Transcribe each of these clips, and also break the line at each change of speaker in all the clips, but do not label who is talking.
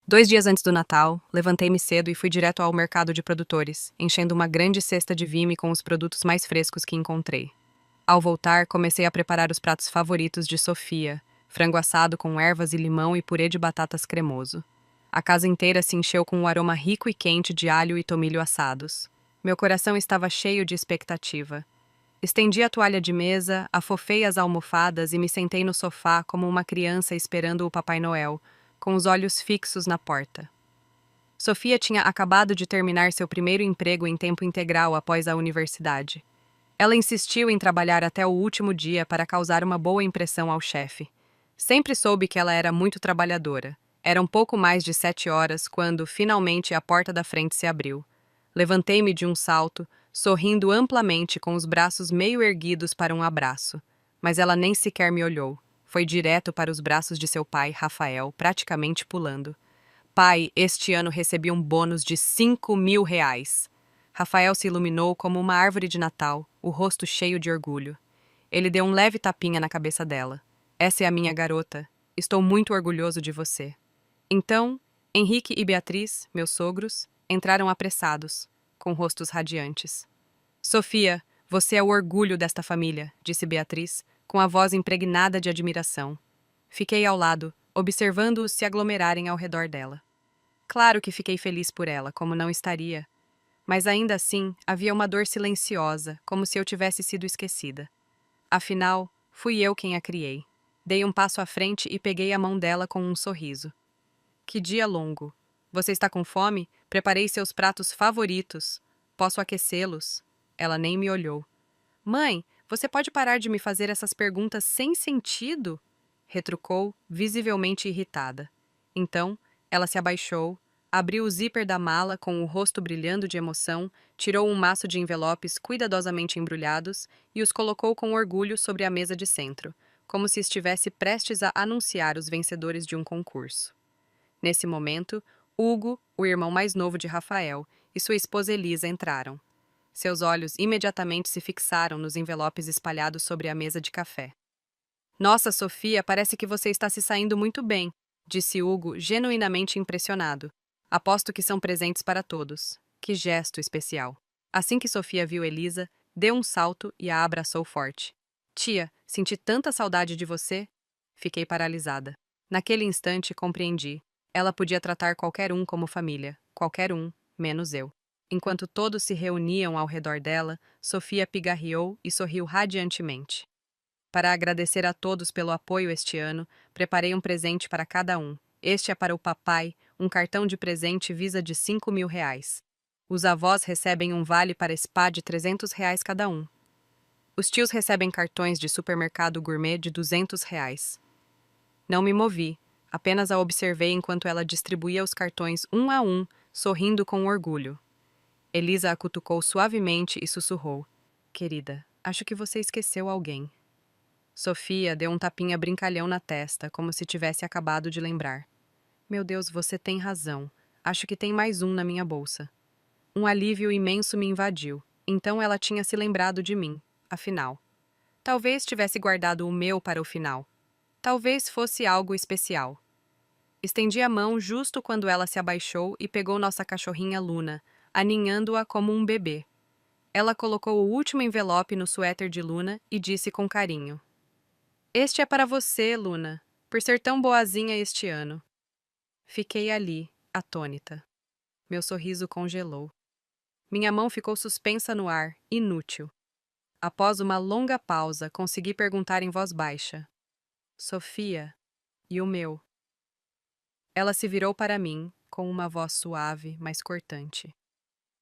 2 dias antes do Natal, levantei-me cedo e fui direto ao mercado de produtores, enchendo uma grande cesta de vime com os produtos mais frescos que encontrei. Ao voltar, comecei a preparar os pratos favoritos de Sofia, frango assado com ervas e limão e purê de batatas cremoso. A casa inteira se encheu com um aroma rico e quente de alho e tomilho assados. Meu coração estava cheio de expectativa. Estendi a toalha de mesa, afofei as almofadas e me sentei no sofá como uma criança esperando o Papai Noel, com os olhos fixos na porta. Sofia tinha acabado de terminar seu primeiro emprego em tempo integral após a universidade. Ela insistiu em trabalhar até o último dia para causar uma boa impressão ao chefe. Sempre soube que ela era muito trabalhadora. Eram pouco mais de 7 horas quando, finalmente, a porta da frente se abriu. Levantei-me de um salto, sorrindo amplamente com os braços meio erguidos para um abraço. Mas ela nem sequer me olhou. Foi direto para os braços de seu pai, Rafael, praticamente pulando. Pai, este ano recebi um bônus de 5.000 reais. Rafael se iluminou como uma árvore de Natal, o rosto cheio de orgulho. Ele deu um leve tapinha na cabeça dela. Essa é a minha garota. Estou muito orgulhoso de você. Então, Henrique e Beatriz, meus sogros, entraram apressados, com rostos radiantes. Sofia, você é o orgulho desta família, disse Beatriz, com a voz impregnada de admiração. Fiquei ao lado, observando-os se aglomerarem ao redor dela. Claro que fiquei feliz por ela, como não estaria. Mas ainda assim, havia uma dor silenciosa, como se eu tivesse sido esquecida. Afinal, fui eu quem a criei. Dei um passo à frente e peguei a mão dela com um sorriso. Que dia longo. Você está com fome? Preparei seus pratos favoritos. Posso aquecê-los? Ela nem me olhou. Mãe, você pode parar de me fazer essas perguntas sem sentido? Retrucou, visivelmente irritada. Então, ela se abaixou, abriu o zíper da mala com o rosto brilhando de emoção, tirou um maço de envelopes cuidadosamente embrulhados e os colocou com orgulho sobre a mesa de centro, como se estivesse prestes a anunciar os vencedores de um concurso. Nesse momento, Hugo, o irmão mais novo de Rafael, e sua esposa Elisa entraram. Seus olhos imediatamente se fixaram nos envelopes espalhados sobre a mesa de café. Nossa, Sofia, parece que você está se saindo muito bem, disse Hugo, genuinamente impressionado. Aposto que são presentes para todos. Que gesto especial. Assim que Sofia viu Elisa, deu um salto e a abraçou forte. Tia, senti tanta saudade de você. Fiquei paralisada. Naquele instante, compreendi. Ela podia tratar qualquer um como família, qualquer um, menos eu. Enquanto todos se reuniam ao redor dela, Sofia pigarreou e sorriu radiantemente. Para agradecer a todos pelo apoio este ano, preparei um presente para cada um. Este é para o papai, um cartão de presente Visa de 5.000 reais. Os avós recebem um vale para spa de 300 reais cada um. Os tios recebem cartões de supermercado gourmet de 200 reais. Não me movi, apenas a observei enquanto ela distribuía os cartões um a um, sorrindo com orgulho. Elisa a cutucou suavemente e sussurrou. Querida, acho que você esqueceu alguém. Sofia deu um tapinha brincalhão na testa, como se tivesse acabado de lembrar. Meu Deus, você tem razão. Acho que tem mais um na minha bolsa. Um alívio imenso me invadiu. Então ela tinha se lembrado de mim, afinal. Talvez tivesse guardado o meu para o final. Talvez fosse algo especial. Estendi a mão justo quando ela se abaixou e pegou nossa cachorrinha Luna, aninhando-a como um bebê. Ela colocou o último envelope no suéter de Luna e disse com carinho. Este é para você, Luna, por ser tão boazinha este ano. Fiquei ali, atônita. Meu sorriso congelou. Minha mão ficou suspensa no ar, inútil. Após uma longa pausa, consegui perguntar em voz baixa. Sofia, e o meu? Ela se virou para mim, com uma voz suave, mas cortante.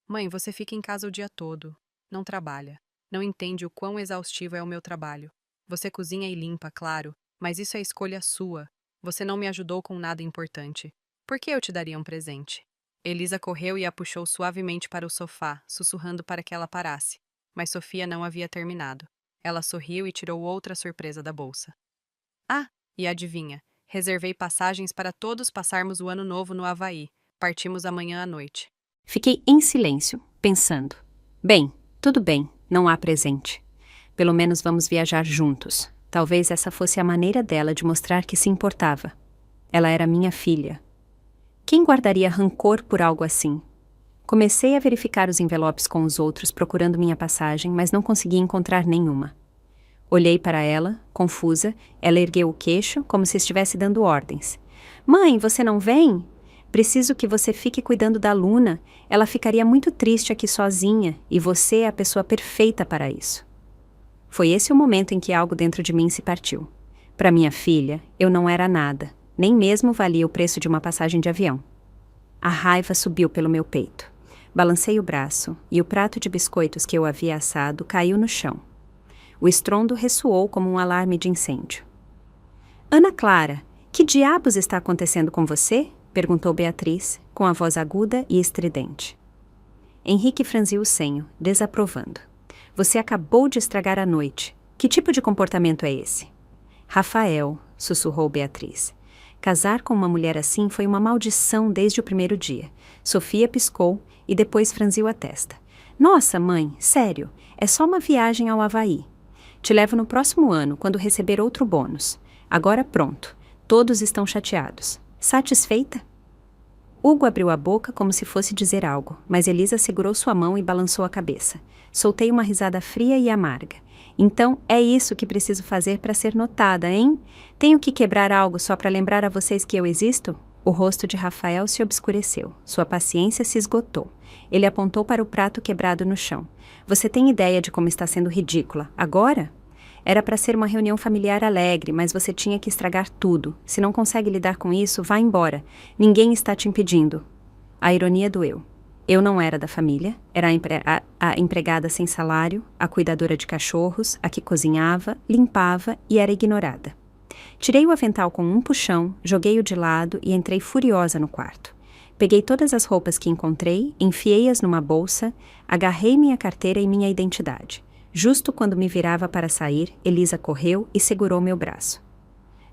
Mãe, você fica em casa o dia todo. Não trabalha. Não entende o quão exaustivo é o meu trabalho. Você cozinha e limpa, claro, mas isso é escolha sua. Você não me ajudou com nada importante. Por que eu te daria um presente? Elisa correu e a puxou suavemente para o sofá, sussurrando para que ela parasse. Mas Sofia não havia terminado. Ela sorriu e tirou outra surpresa da bolsa. Ah, e adivinha, reservei passagens para todos passarmos o ano novo no Havaí. Partimos amanhã à noite.
Fiquei em silêncio, pensando. Bem, tudo bem, não há presente. Pelo menos vamos viajar juntos. Talvez essa fosse a maneira dela de mostrar que se importava. Ela era minha filha. Quem guardaria rancor por algo assim? Comecei a verificar os envelopes com os outros procurando minha passagem, mas não consegui encontrar nenhuma. Olhei para ela, confusa, ela ergueu o queixo como se estivesse dando ordens. Mãe, você não vem? Preciso que você fique cuidando da Luna. Ela ficaria muito triste aqui sozinha e você é a pessoa perfeita para isso. Foi esse o momento em que algo dentro de mim se partiu. Para minha filha, eu não era nada, nem mesmo valia o preço de uma passagem de avião. A raiva subiu pelo meu peito. Balancei o braço e o prato de biscoitos que eu havia assado caiu no chão. O estrondo ressoou como um alarme de incêndio. Ana Clara, que diabos está acontecendo com você? Perguntou Beatriz, com a voz aguda e estridente. Henrique franziu o senho, desaprovando. Você acabou de estragar a noite. Que tipo de comportamento é esse? Rafael, sussurrou Beatriz. Casar com uma mulher assim foi uma maldição desde o primeiro dia. Sofia piscou e depois franziu a testa. Nossa, mãe, sério, é só uma viagem ao Havaí. Te levo no próximo ano, quando receber outro bônus. Agora pronto, todos estão chateados. Satisfeita? Hugo abriu a boca como se fosse dizer algo, mas Elisa segurou sua mão e balançou a cabeça. Soltei uma risada fria e amarga. Então, é isso que preciso fazer para ser notada, hein? Tenho que quebrar algo só para lembrar a vocês que eu existo? O rosto de Rafael se obscureceu. Sua paciência se esgotou. Ele apontou para o prato quebrado no chão. Você tem ideia de como está sendo ridícula, agora? Era para ser uma reunião familiar alegre, mas você tinha que estragar tudo. Se não consegue lidar com isso, vá embora. Ninguém está te impedindo. A ironia doeu. Eu não era da família, era a empregada sem salário, a cuidadora de cachorros, a que cozinhava, limpava e era ignorada. Tirei o avental com um puxão, joguei-o de lado e entrei furiosa no quarto. Peguei todas as roupas que encontrei, enfiei-as numa bolsa, agarrei minha carteira e minha identidade. Justo quando me virava para sair, Elisa correu e segurou meu braço.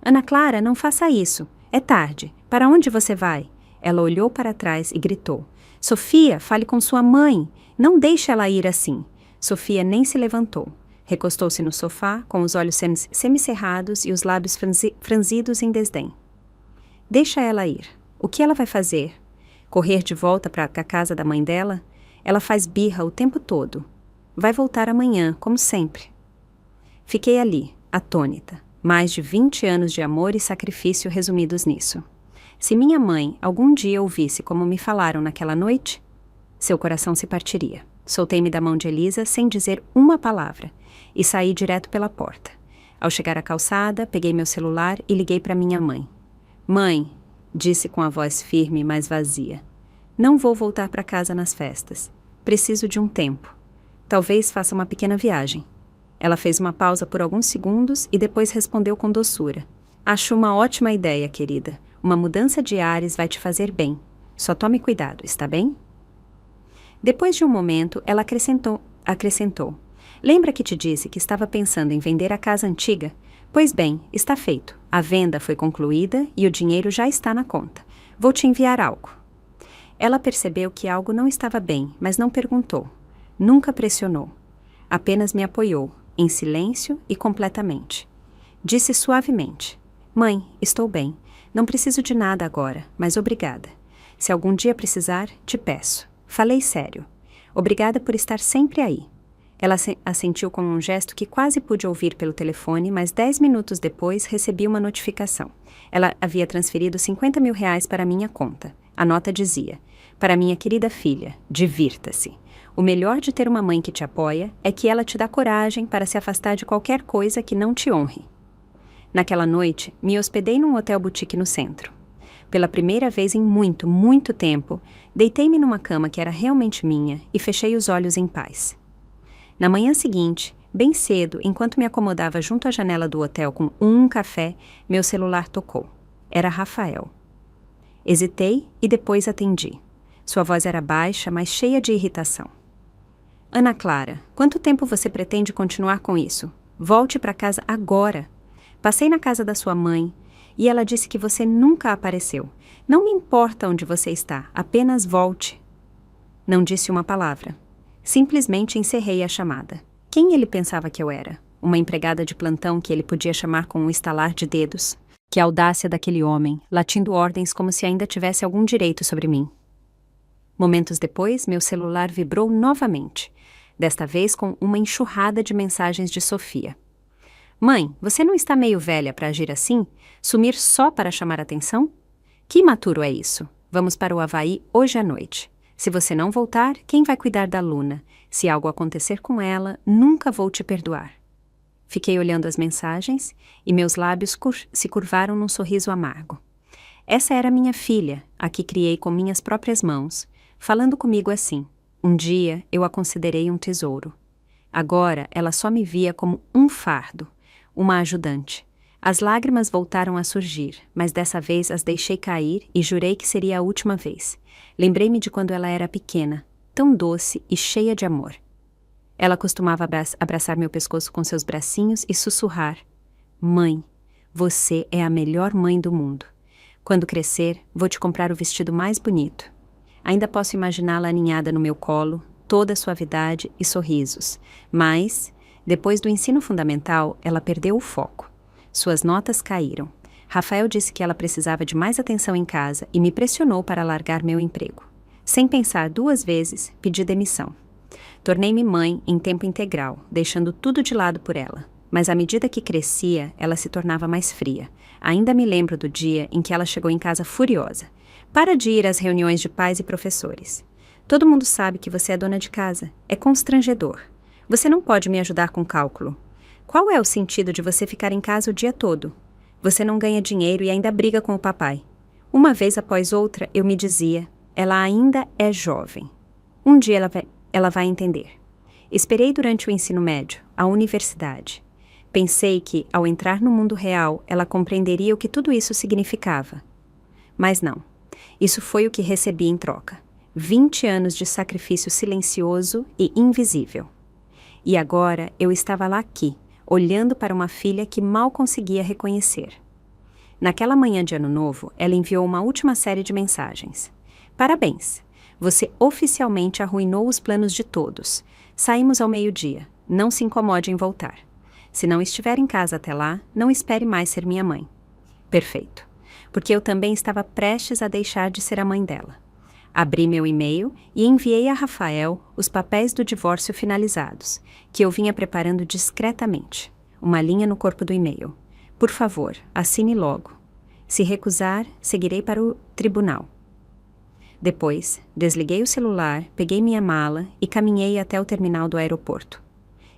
Ana Clara, não faça isso. É tarde. Para onde você vai? Ela olhou para trás e gritou. Sofia, fale com sua mãe. Não deixe ela ir assim. Sofia nem se levantou. Recostou-se no sofá, com os olhos semicerrados e os lábios franzidos em desdém. Deixa ela ir. O que ela vai fazer? Correr de volta para a casa da mãe dela? Ela faz birra o tempo todo. Vai voltar amanhã, como sempre. Fiquei ali, atônita. Mais de 20 anos de amor e sacrifício resumidos nisso. Se minha mãe algum dia ouvisse como me falaram naquela noite, seu coração se partiria. Soltei-me da mão de Elisa sem dizer uma palavra e saí direto pela porta. Ao chegar à calçada, peguei meu celular e liguei para minha mãe. Mãe, disse com a voz firme, mas vazia. Não vou voltar para casa nas festas. Preciso de um tempo. Talvez faça uma pequena viagem. Ela fez uma pausa por alguns segundos e depois respondeu com doçura. Acho uma ótima ideia, querida. Uma mudança de ares vai te fazer bem. Só tome cuidado, está bem? Depois de um momento, ela acrescentou. Lembra que te disse que estava pensando em vender a casa antiga? Pois bem, está feito. A venda foi concluída e o dinheiro já está na conta. Vou te enviar algo. Ela percebeu que algo não estava bem, mas não perguntou. Nunca pressionou. Apenas me apoiou, em silêncio e completamente. Disse suavemente. Mãe, estou bem. Não preciso de nada agora, mas obrigada. Se algum dia precisar, te peço. Falei sério. Obrigada por estar sempre aí. Ela assentiu com um gesto que quase pude ouvir pelo telefone, mas 10 minutos depois recebi uma notificação. Ela havia transferido R$50 mil para minha conta. A nota dizia, para minha querida filha, divirta-se. O melhor de ter uma mãe que te apoia é que ela te dá coragem para se afastar de qualquer coisa que não te honre. Naquela noite, me hospedei num hotel boutique no centro. Pela primeira vez em muito, muito tempo, deitei-me numa cama que era realmente minha e fechei os olhos em paz. Na manhã seguinte, bem cedo, enquanto me acomodava junto à janela do hotel com um café, meu celular tocou. Era Rafael. Hesitei e depois atendi. Sua voz era baixa, mas cheia de irritação. Ana Clara, quanto tempo você pretende continuar com isso? Volte para casa agora. Passei na casa da sua mãe e ela disse que você nunca apareceu. Não me importa onde você está, apenas volte. Não disse uma palavra. Simplesmente encerrei a chamada. Quem ele pensava que eu era? Uma empregada de plantão que ele podia chamar com um estalar de dedos? Que audácia daquele homem, latindo ordens como se ainda tivesse algum direito sobre mim. Momentos depois, meu celular vibrou novamente, desta vez com uma enxurrada de mensagens de Sofia. Mãe, você não está meio velha para agir assim? Sumir só para chamar atenção? Que imaturo é isso? Vamos para o Havaí hoje à noite. Se você não voltar, quem vai cuidar da Luna? Se algo acontecer com ela, nunca vou te perdoar. Fiquei olhando as mensagens e meus lábios se curvaram num sorriso amargo. Essa era minha filha, a que criei com minhas próprias mãos, falando comigo assim. Um dia eu a considerei um tesouro. Agora ela só me via como um fardo, uma ajudante. As lágrimas voltaram a surgir, mas dessa vez as deixei cair e jurei que seria a última vez. Lembrei-me de quando ela era pequena, tão doce e cheia de amor. Ela costumava abraçar meu pescoço com seus bracinhos e sussurrar: Mãe, você é a melhor mãe do mundo. Quando crescer, vou te comprar o vestido mais bonito. Ainda posso imaginá-la aninhada no meu colo, toda suavidade e sorrisos. Mas, depois do ensino fundamental, ela perdeu o foco. Suas notas caíram. Rafael disse que ela precisava de mais atenção em casa e me pressionou para largar meu emprego. Sem pensar 2 vezes, pedi demissão. Tornei-me mãe em tempo integral, deixando tudo de lado por ela. Mas à medida que crescia, ela se tornava mais fria. Ainda me lembro do dia em que ela chegou em casa furiosa. Para de ir às reuniões de pais e professores. Todo mundo sabe que você é dona de casa. É constrangedor. Você não pode me ajudar com cálculo. Qual é o sentido de você ficar em casa o dia todo? Você não ganha dinheiro e ainda briga com o papai. Uma vez após outra, eu me dizia, ela ainda é jovem. Um dia ela vai entender. Esperei durante o ensino médio, a universidade. Pensei que, ao entrar no mundo real, ela compreenderia o que tudo isso significava. Mas não. Isso foi o que recebi em troca. 20 anos de sacrifício silencioso e invisível. E agora eu estava lá aqui, olhando para uma filha que mal conseguia reconhecer. Naquela manhã de Ano Novo, ela enviou uma última série de mensagens. Parabéns! Você oficialmente arruinou os planos de todos. Saímos ao meio-dia. Não se incomode em voltar. Se não estiver em casa até lá, não espere mais ser minha mãe. Perfeito. Porque eu também estava prestes a deixar de ser a mãe dela. Abri meu e-mail e enviei a Rafael os papéis do divórcio finalizados, que eu vinha preparando discretamente. Uma linha no corpo do e-mail. Por favor, assine logo. Se recusar, seguirei para o tribunal. Depois, desliguei o celular, peguei minha mala e caminhei até o terminal do aeroporto.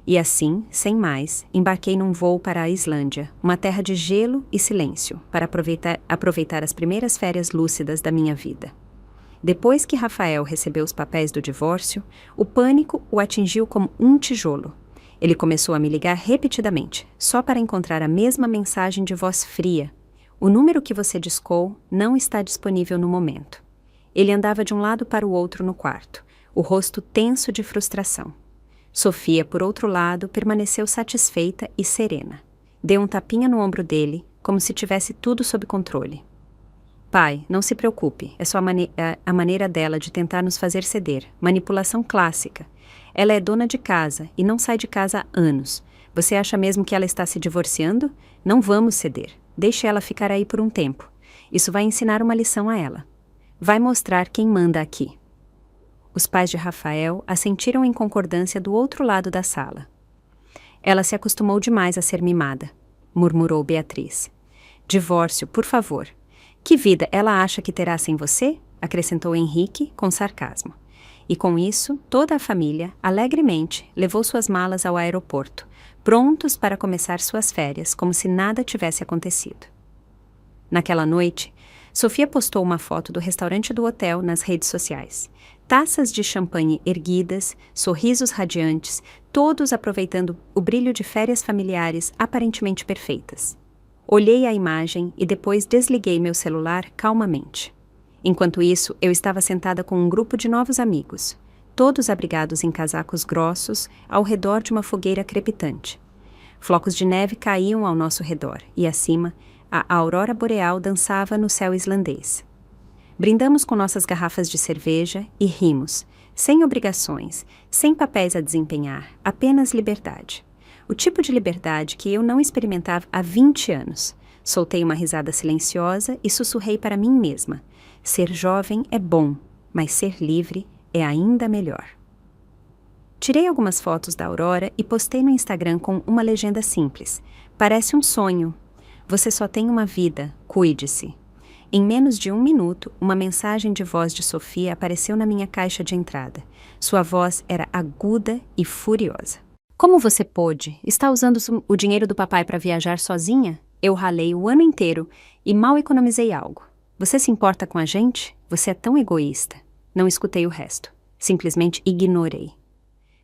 E assim, sem mais, embarquei num voo para a Islândia, uma terra de gelo e silêncio, para aproveitar as primeiras férias lúcidas da minha vida. Depois que Rafael recebeu os papéis do divórcio, o pânico o atingiu como um tijolo. Ele começou a me ligar repetidamente, só para encontrar a mesma mensagem de voz fria. O número que você discou não está disponível no momento. Ele andava de um lado para o outro no quarto, o rosto tenso de frustração. Sofia, por outro lado, permaneceu satisfeita e serena. Deu um tapinha no ombro dele, como se tivesse tudo sob controle. Pai, não se preocupe, é só a maneira dela de tentar nos fazer ceder. Manipulação clássica. Ela é dona de casa e não sai de casa há anos. Você acha mesmo que ela está se divorciando? Não vamos ceder. Deixe ela ficar aí por um tempo. Isso vai ensinar uma lição a ela. Vai mostrar quem manda aqui. Os pais de Rafael assentiram em concordância do outro lado da sala. Ela se acostumou demais a ser mimada, murmurou Beatriz. Divórcio, por favor. Que vida ela acha que terá sem você? Acrescentou Henrique com sarcasmo. E com isso, toda a família, alegremente, levou suas malas ao aeroporto, prontos para começar suas férias, como se nada tivesse acontecido. Naquela noite, Sofia postou uma foto do restaurante do hotel nas redes sociais. Taças de champanhe erguidas, sorrisos radiantes, todos aproveitando o brilho de férias familiares aparentemente perfeitas. Olhei a imagem e depois desliguei meu celular calmamente. Enquanto isso, eu estava sentada com um grupo de novos amigos, todos abrigados em casacos grossos, ao redor de uma fogueira crepitante. Flocos de neve caíam ao nosso redor e, acima, a aurora boreal dançava no céu islandês. Brindamos com nossas garrafas de cerveja e rimos, sem obrigações, sem papéis a desempenhar, apenas liberdade. O tipo de liberdade que eu não experimentava há 20 anos. Soltei uma risada silenciosa e sussurrei para mim mesma. Ser jovem é bom, mas ser livre é ainda melhor. Tirei algumas fotos da aurora e postei no Instagram com uma legenda simples. Parece um sonho. Você só tem uma vida, cuide-se. Em menos de 1 minuto, uma mensagem de voz de Sofia apareceu na minha caixa de entrada. Sua voz era aguda e furiosa. Como você pôde? Está usando o dinheiro do papai para viajar sozinha? Eu ralei o ano inteiro e mal economizei algo. Você se importa com a gente? Você é tão egoísta. Não escutei o resto. Simplesmente ignorei.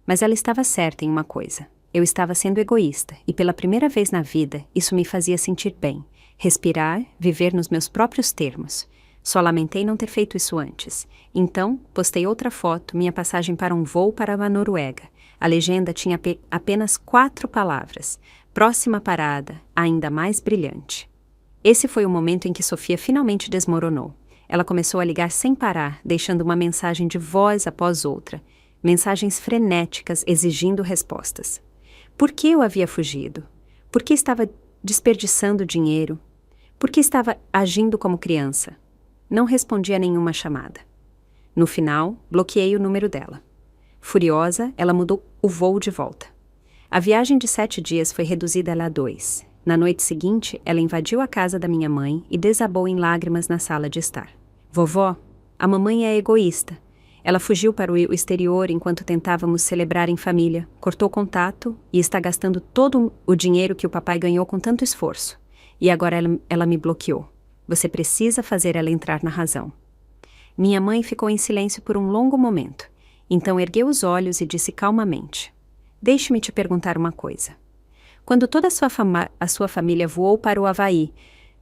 Mas ela estava certa em uma coisa. Eu estava sendo egoísta e pela primeira vez na vida isso me fazia sentir bem. Respirar, viver nos meus próprios termos. Só lamentei não ter feito isso antes. Então, postei outra foto, minha passagem para um voo para a Noruega. A legenda tinha apenas 4 palavras. Próxima parada, ainda mais brilhante. Esse foi o momento em que Sofia finalmente desmoronou. Ela começou a ligar sem parar, deixando uma mensagem de voz após outra. Mensagens frenéticas exigindo respostas. Por que eu havia fugido? Por que estava desperdiçando dinheiro? Por que estava agindo como criança? Não respondi a nenhuma chamada. No final, bloqueei o número dela. Furiosa, ela mudou o voo de volta. A viagem de 7 dias foi reduzida a 2. Na noite seguinte, ela invadiu a casa da minha mãe e desabou em lágrimas na sala de estar. Vovó, a mamãe é egoísta. Ela fugiu para o exterior enquanto tentávamos celebrar em família, cortou contato e está gastando todo o dinheiro que o papai ganhou com tanto esforço. E agora ela me bloqueou. Você precisa fazer ela entrar na razão. Minha mãe ficou em silêncio por um longo momento. Então ergueu os olhos e disse calmamente. Deixe-me te perguntar uma coisa. Quando toda a sua família voou para o Havaí,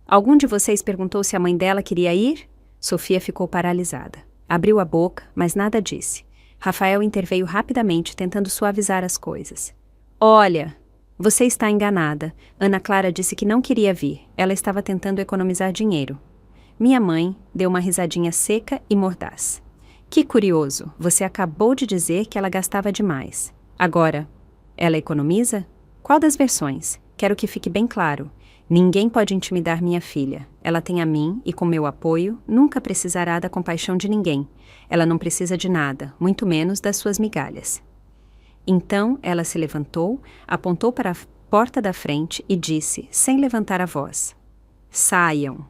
algum de vocês perguntou se a mãe dela queria ir? Sofia ficou paralisada. Abriu a boca, mas nada disse. Rafael interveio rapidamente, tentando suavizar as coisas. Olha, você está enganada. Ana Clara disse que não queria vir. Ela estava tentando economizar dinheiro. Minha mãe deu uma risadinha seca e mordaz. Que curioso, você acabou de dizer que ela gastava demais. Agora, ela economiza? Qual das versões? Quero que fique bem claro. Ninguém pode intimidar minha filha. Ela tem a mim e, com meu apoio, nunca precisará da compaixão de ninguém. Ela não precisa de nada, muito menos das suas migalhas. Então ela se levantou, apontou para a porta da frente e disse, sem levantar a voz: Saiam.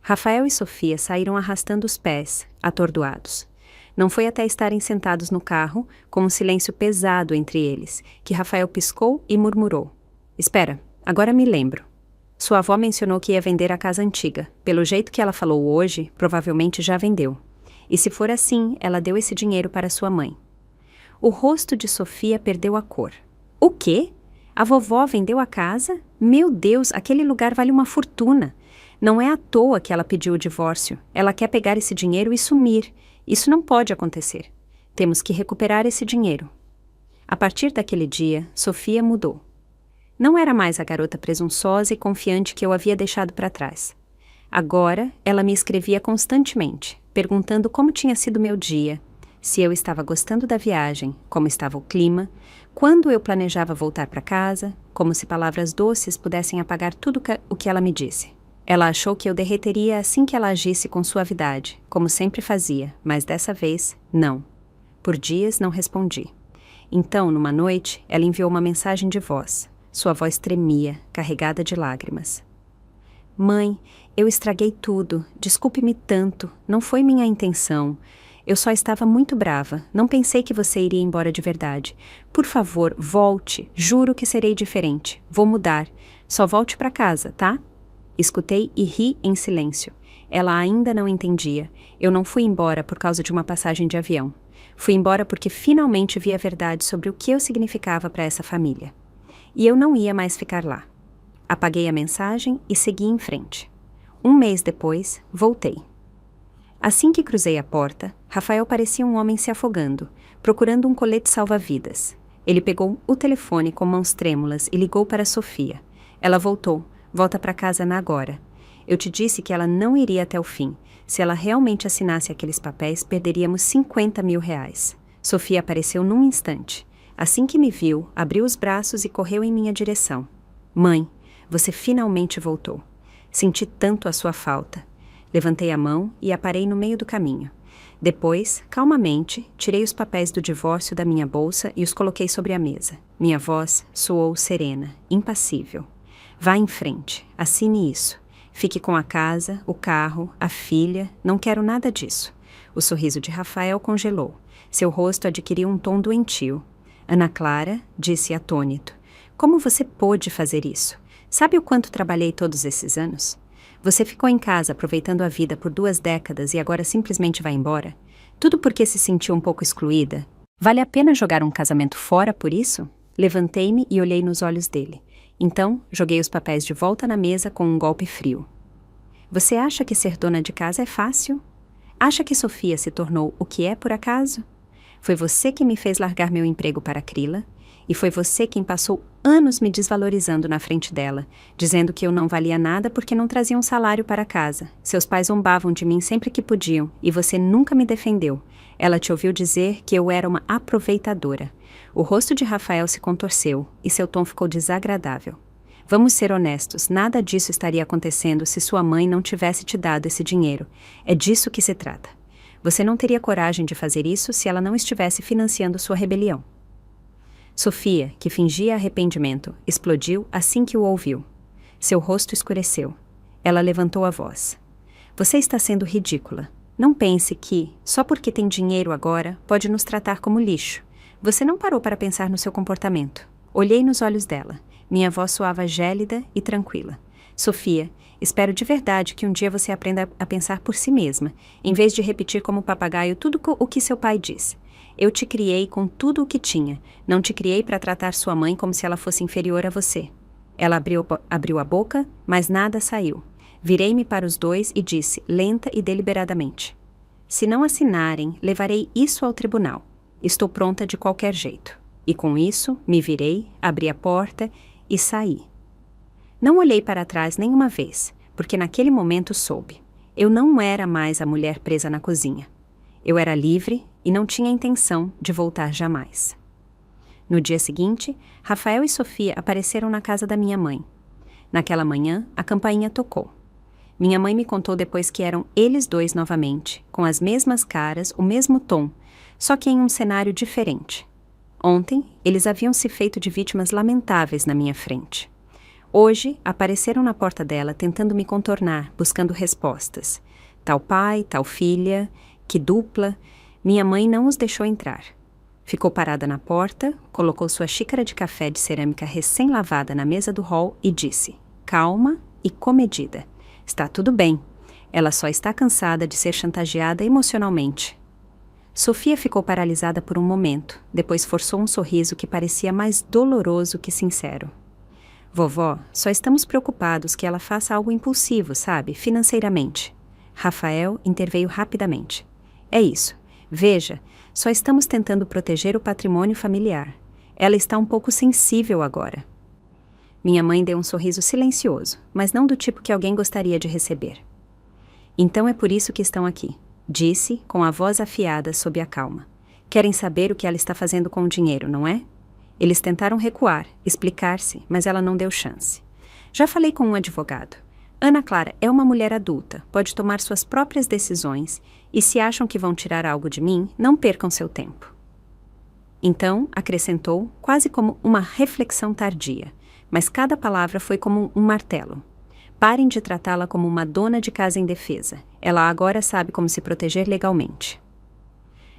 Rafael e Sofia saíram arrastando os pés, atordoados. Não foi até estarem sentados no carro, com um silêncio pesado entre eles, que Rafael piscou e murmurou: Espera, agora me lembro. Sua avó mencionou que ia vender a casa antiga. Pelo jeito que ela falou hoje, provavelmente já vendeu. E se for assim, ela deu esse dinheiro para sua mãe. O rosto de Sofia perdeu a cor. O quê? A vovó vendeu a casa? Meu Deus, aquele lugar vale uma fortuna. Não é à toa que ela pediu o divórcio. Ela quer pegar esse dinheiro e sumir. Isso não pode acontecer. Temos que recuperar esse dinheiro. A partir daquele dia, Sofia mudou. Não era mais a garota presunçosa e confiante que eu havia deixado para trás. Agora, ela me escrevia constantemente, perguntando como tinha sido meu dia, se eu estava gostando da viagem, como estava o clima, quando eu planejava voltar para casa, como se palavras doces pudessem apagar tudo o que ela me disse. Ela achou que eu derreteria assim que ela agisse com suavidade, como sempre fazia, mas dessa vez, não. Por dias não respondi. Então, numa noite, ela enviou uma mensagem de voz. Sua voz tremia, carregada de lágrimas. Mãe, eu estraguei tudo. Desculpe-me tanto. Não foi minha intenção. Eu só estava muito brava. Não pensei que você iria embora de verdade. Por favor, volte. Juro que serei diferente. Vou mudar. Só volte para casa, tá? Escutei e ri em silêncio. Ela ainda não entendia. Eu não fui embora por causa de uma passagem de avião. Fui embora porque finalmente vi a verdade sobre o que eu significava para essa família. E eu não ia mais ficar lá. Apaguei a mensagem e segui em frente. 1 mês depois, voltei. Assim que cruzei a porta, Rafael parecia um homem se afogando, procurando um colete salva-vidas. Ele pegou o telefone com mãos trêmulas e ligou para Sofia. Ela voltou. Volta para casa na agora. Eu te disse que ela não iria até o fim. Se ela realmente assinasse aqueles papéis, perderíamos 50 mil reais. Sofia apareceu num instante. Assim que me viu, abriu os braços e correu em minha direção. Mãe, você finalmente voltou. Senti tanto a sua falta. Levantei a mão e a parei no meio do caminho. Depois, calmamente, tirei os papéis do divórcio da minha bolsa e os coloquei sobre a mesa. Minha voz soou serena, impassível. Vá em frente, assine isso. Fique com a casa, o carro, a filha, não quero nada disso. O sorriso de Rafael congelou. Seu rosto adquiriu um tom doentio. Ana Clara disse atônito: como você pôde fazer isso? Sabe o quanto trabalhei todos esses anos? Você ficou em casa aproveitando a vida por 2 décadas e agora simplesmente vai embora? Tudo porque se sentiu um pouco excluída? Vale a pena jogar um casamento fora por isso? Levantei-me e olhei nos olhos dele. Então, joguei os papéis de volta na mesa com um golpe frio. Você acha que ser dona de casa é fácil? Acha que Sofia se tornou o que é por acaso? Foi você que me fez largar meu emprego para Krila, e foi você quem passou anos me desvalorizando na frente dela, dizendo que eu não valia nada porque não trazia um salário para casa. Seus pais zombavam de mim sempre que podiam, e você nunca me defendeu. Ela te ouviu dizer que eu era uma aproveitadora. O rosto de Rafael se contorceu, e seu tom ficou desagradável. Vamos ser honestos, nada disso estaria acontecendo se sua mãe não tivesse te dado esse dinheiro. É disso que se trata. Você não teria coragem de fazer isso se ela não estivesse financiando sua rebelião. Sofia, que fingia arrependimento, explodiu assim que o ouviu. Seu rosto escureceu. Ela levantou a voz. Você está sendo ridícula. Não pense que, só porque tem dinheiro agora, pode nos tratar como lixo. Você não parou para pensar no seu comportamento. Olhei nos olhos dela. Minha voz soava gélida e tranquila. Sofia, espero de verdade que um dia você aprenda a pensar por si mesma, em vez de repetir como papagaio tudo o que seu pai diz. Eu te criei com tudo o que tinha. Não te criei para tratar sua mãe como se ela fosse inferior a você. Ela abriu a boca, mas nada saiu. Virei-me para os dois e disse, lenta e deliberadamente: se não assinarem, levarei isso ao tribunal. Estou pronta de qualquer jeito. E com isso, me virei, abri a porta e saí. Não olhei para trás nenhuma vez, porque naquele momento soube. Eu não era mais a mulher presa na cozinha. Eu era livre e não tinha intenção de voltar jamais. No dia seguinte, Rafael e Sofia apareceram na casa da minha mãe. Naquela manhã, a campainha tocou. Minha mãe me contou depois que eram eles dois novamente, com as mesmas caras, o mesmo tom, só que em um cenário diferente. Ontem, eles haviam se feito de vítimas lamentáveis na minha frente. Hoje, apareceram na porta dela tentando me contornar, buscando respostas. Tal pai, tal filha, que dupla. Minha mãe não os deixou entrar. Ficou parada na porta, colocou sua xícara de café de cerâmica recém-lavada na mesa do hall e disse, calma e comedida. Está tudo bem. Ela só está cansada de ser chantageada emocionalmente. Sofia ficou paralisada por um momento, depois forçou um sorriso que parecia mais doloroso que sincero. Vovó, só estamos preocupados que ela faça algo impulsivo, sabe, financeiramente. Rafael interveio rapidamente. É isso. Veja, só estamos tentando proteger o patrimônio familiar. Ela está um pouco sensível agora. Minha mãe deu um sorriso silencioso, mas não do tipo que alguém gostaria de receber. Então é por isso que estão aqui, disse, com a voz afiada sob a calma. Querem saber o que ela está fazendo com o dinheiro, não é? Eles tentaram recuar, explicar-se, mas ela não deu chance. Já falei com um advogado. Ana Clara é uma mulher adulta, pode tomar suas próprias decisões, e se acham que vão tirar algo de mim, não percam seu tempo. Então, acrescentou, quase como uma reflexão tardia, mas cada palavra foi como um martelo. Parem de tratá-la como uma dona de casa indefesa. Ela agora sabe como se proteger legalmente.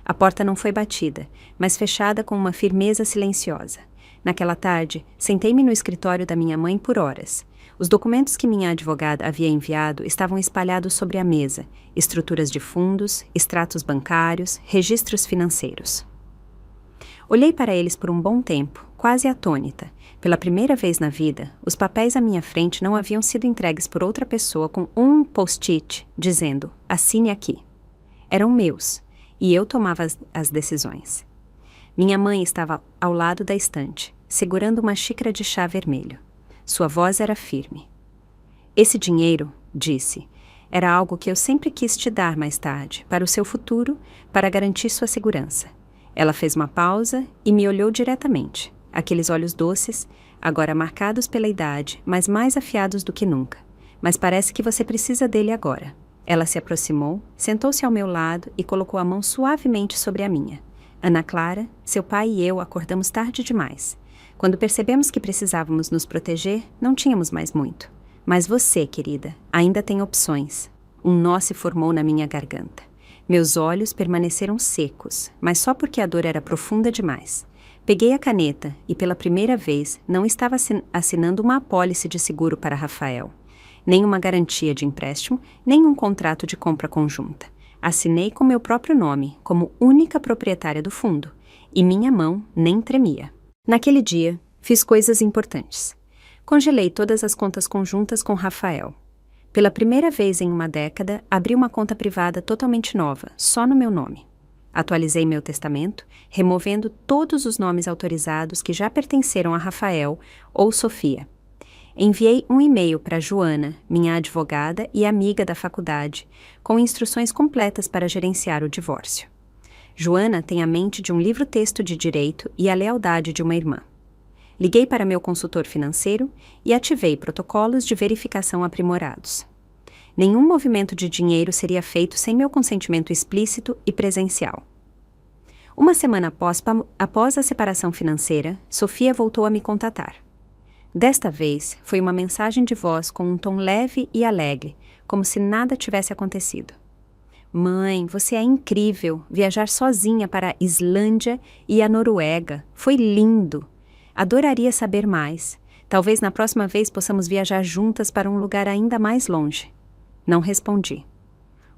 A porta não foi batida, mas fechada com uma firmeza silenciosa. Naquela tarde, sentei-me no escritório da minha mãe por horas. Os documentos que minha advogada havia enviado estavam espalhados sobre a mesa, estruturas de fundos, extratos bancários, registros financeiros. Olhei para eles por um bom tempo, quase atônita. Pela primeira vez na vida, os papéis à minha frente não haviam sido entregues por outra pessoa com um post-it dizendo, assine aqui. Eram meus, e eu tomava as decisões. Minha mãe estava ao lado da estante, segurando uma xícara de chá vermelho. Sua voz era firme. Esse dinheiro, disse, era algo que eu sempre quis te dar mais tarde, para o seu futuro, para garantir sua segurança. Ela fez uma pausa e me olhou diretamente. Aqueles olhos doces, agora marcados pela idade, mas mais afiados do que nunca. mas parece que você precisa dele agora. Ela se aproximou, sentou-se ao meu lado e colocou a mão suavemente sobre a minha. Ana Clara, seu pai e eu acordamos tarde demais. Quando percebemos que precisávamos nos proteger, não tínhamos mais muito. Mas você, querida, ainda tem opções. Um nó se formou na minha garganta. Meus olhos permaneceram secos, mas só porque a dor era profunda demais. Peguei a caneta e, pela primeira vez, não estava assinando uma apólice de seguro para Rafael. Nem uma garantia de empréstimo, nem um contrato de compra conjunta. Assinei com meu próprio nome, como única proprietária do fundo, e minha mão nem tremia. Naquele dia, fiz coisas importantes. Congelei todas as contas conjuntas com Rafael. Pela primeira vez em uma década, abri uma conta privada totalmente nova, só no meu nome. Atualizei meu testamento, removendo todos os nomes autorizados que já pertenceram a Rafael ou Sofia. Enviei um e-mail para Joana, minha advogada e amiga da faculdade, com instruções completas para gerenciar o divórcio. Joana tem a mente de um livro-texto de direito e a lealdade de uma irmã. Liguei para meu consultor financeiro e ativei protocolos de verificação aprimorados. Nenhum movimento de dinheiro seria feito sem meu consentimento explícito e presencial. Uma semana após a separação financeira, Sofia voltou a me contatar. Desta vez, foi uma mensagem de voz com um tom leve e alegre, como se nada tivesse acontecido. Mãe, você é incrível. Viajar sozinha para a Islândia e a Noruega. Foi lindo. Adoraria saber mais. Talvez na próxima vez possamos viajar juntas para um lugar ainda mais longe. Não respondi.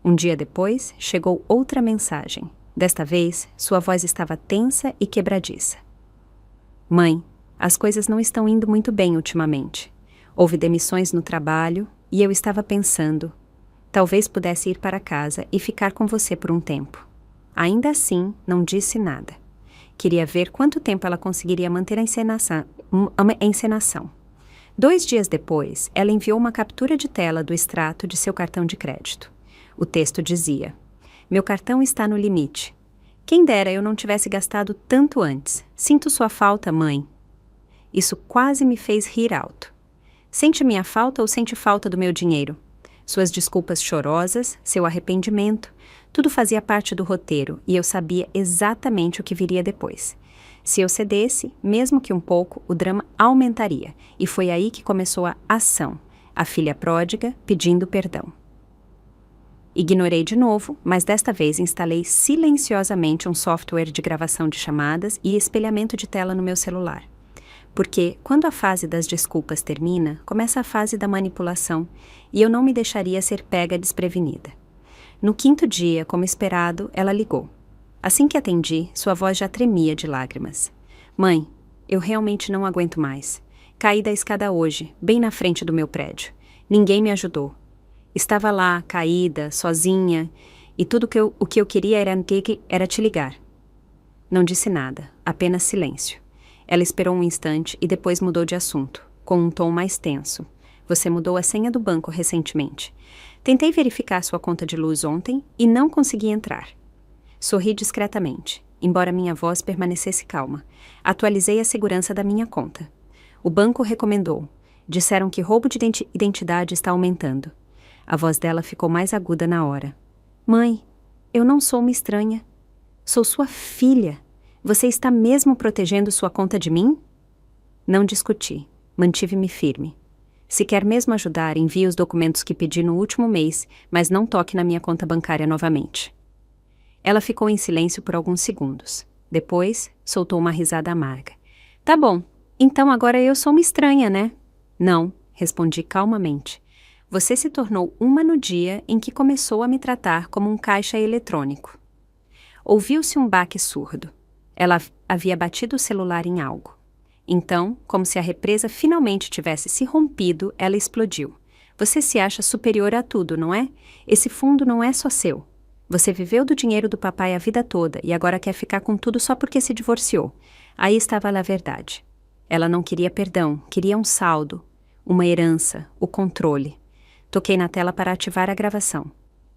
Um dia depois, chegou outra mensagem. Desta vez, sua voz estava tensa e quebradiça. Mãe, as coisas não estão indo muito bem ultimamente. Houve demissões no trabalho e eu estava pensando, talvez pudesse ir para casa e ficar com você por um tempo. Ainda assim, não disse nada. Queria ver quanto tempo ela conseguiria manter a encenação. 2 dias depois, ela enviou uma captura de tela do extrato de seu cartão de crédito. O texto dizia: meu cartão está no limite. Quem dera eu não tivesse gastado tanto antes. Sinto sua falta, mãe. Isso quase me fez rir alto. Sente minha falta ou sente falta do meu dinheiro? Suas desculpas chorosas, seu arrependimento, tudo fazia parte do roteiro e eu sabia exatamente o que viria depois. Se eu cedesse, mesmo que um pouco, o drama aumentaria, e foi aí que começou a ação, a filha pródiga pedindo perdão. Ignorei de novo, mas desta vez instalei silenciosamente um software de gravação de chamadas e espelhamento de tela no meu celular. Porque, quando a fase das desculpas termina, começa a fase da manipulação, e eu não me deixaria ser pega desprevenida. No 5º dia, como esperado, ela ligou. Assim que atendi, sua voz já tremia de lágrimas. Mãe, eu realmente não aguento mais. Caí da escada hoje, bem na frente do meu prédio. Ninguém me ajudou. Estava lá, caída, sozinha, e tudo o que eu queria era te ligar. Não disse nada, apenas silêncio. Ela esperou um instante e depois mudou de assunto, com um tom mais tenso. Você mudou a senha do banco recentemente. Tentei verificar sua conta de luz ontem e não consegui entrar. Sorri discretamente, embora minha voz permanecesse calma. Atualizei a segurança da minha conta. O banco recomendou. Disseram que roubo de identidade está aumentando. A voz dela ficou mais aguda na hora. Mãe, eu não sou uma estranha. Sou sua filha. Você está mesmo protegendo sua conta de mim? Não discuti. Mantive-me firme. Se quer mesmo ajudar, envie os documentos que pedi no último mês, mas não toque na minha conta bancária novamente. Ela ficou em silêncio por alguns segundos. Depois, soltou uma risada amarga. Tá bom, então agora eu sou uma estranha, né? Não, respondi calmamente. Você se tornou uma no dia em que começou a me tratar como um caixa eletrônico. Ouviu-se um baque surdo. Ela havia batido o celular em algo. Então, como se a represa finalmente tivesse se rompido, ela explodiu. Você se acha superior a tudo, não é? Esse fundo não é só seu. Você viveu do dinheiro do papai a vida toda e agora quer ficar com tudo só porque se divorciou. Aí estava a verdade. Ela não queria perdão, queria um saldo, uma herança, o controle. Toquei na tela para ativar a gravação.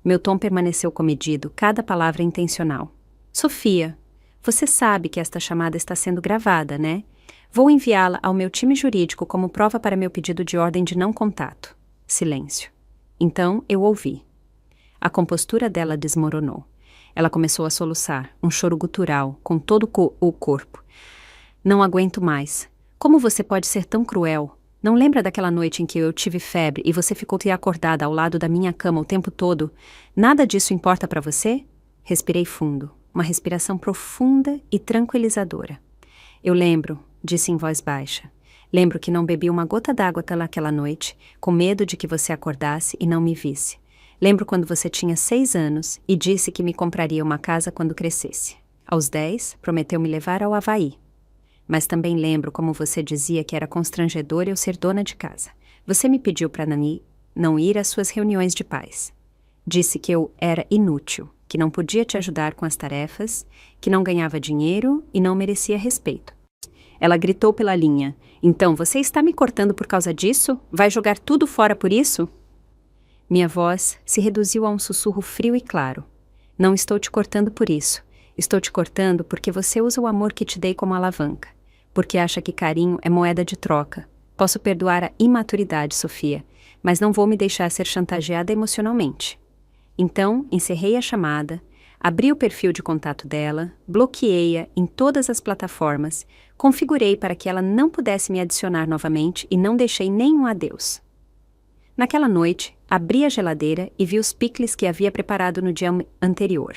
Meu tom permaneceu comedido, cada palavra intencional. Sofia, você sabe que esta chamada está sendo gravada, né? Vou enviá-la ao meu time jurídico como prova para meu pedido de ordem de não contato. Silêncio. Então eu ouvi. A compostura dela desmoronou. Ela começou a soluçar, um choro gutural, com todo o corpo. Não aguento mais. Como você pode ser tão cruel? Não lembra daquela noite em que eu tive febre e você ficou acordada ao lado da minha cama o tempo todo? Nada disso importa para você? Respirei fundo, uma respiração profunda e tranquilizadora. Eu lembro, disse em voz baixa. Lembro que não bebi uma gota d'água naquela noite, com medo de que você acordasse e não me visse. Lembro quando você tinha 6 anos e disse que me compraria uma casa quando crescesse. Aos 10, prometeu me levar ao Havaí. Mas também lembro como você dizia que era constrangedor eu ser dona de casa. Você me pediu para não ir às suas reuniões de pais. Disse que eu era inútil, que não podia te ajudar com as tarefas, que não ganhava dinheiro e não merecia respeito. Ela gritou pela linha. Então, você está me cortando por causa disso? Vai jogar tudo fora por isso? Minha voz se reduziu a um sussurro frio e claro. Não estou te cortando por isso. Estou te cortando porque você usa o amor que te dei como alavanca. Porque acha que carinho é moeda de troca. Posso perdoar a imaturidade, Sofia, mas não vou me deixar ser chantageada emocionalmente. Então, encerrei a chamada, abri o perfil de contato dela, bloqueei-a em todas as plataformas, configurei para que ela não pudesse me adicionar novamente e não deixei nenhum adeus. Naquela noite, abri a geladeira e vi os picles que havia preparado no dia anterior.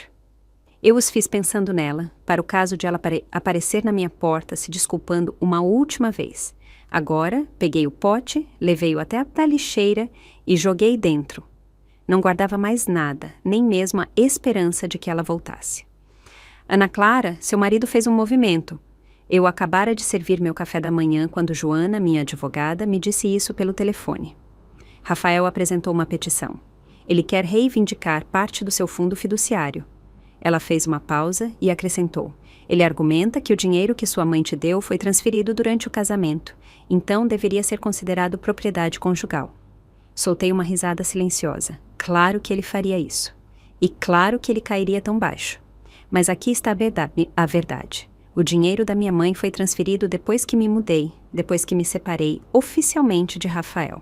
Eu os fiz pensando nela, para o caso de ela aparecer na minha porta se desculpando uma última vez. Agora, peguei o pote, levei-o até a lixeira e joguei dentro. Não guardava mais nada, nem mesmo a esperança de que ela voltasse. Ana Clara, seu marido fez um movimento. Eu acabara de servir meu café da manhã quando Joana, minha advogada, me disse isso pelo telefone. Rafael apresentou uma petição. Ele quer reivindicar parte do seu fundo fiduciário. Ela fez uma pausa e acrescentou. Ele argumenta que o dinheiro que sua mãe te deu foi transferido durante o casamento, então deveria ser considerado propriedade conjugal. Soltei uma risada silenciosa. Claro que ele faria isso. E claro que ele cairia tão baixo. Mas aqui está a verdade. O dinheiro da minha mãe foi transferido depois que me mudei, depois que me separei oficialmente de Rafael.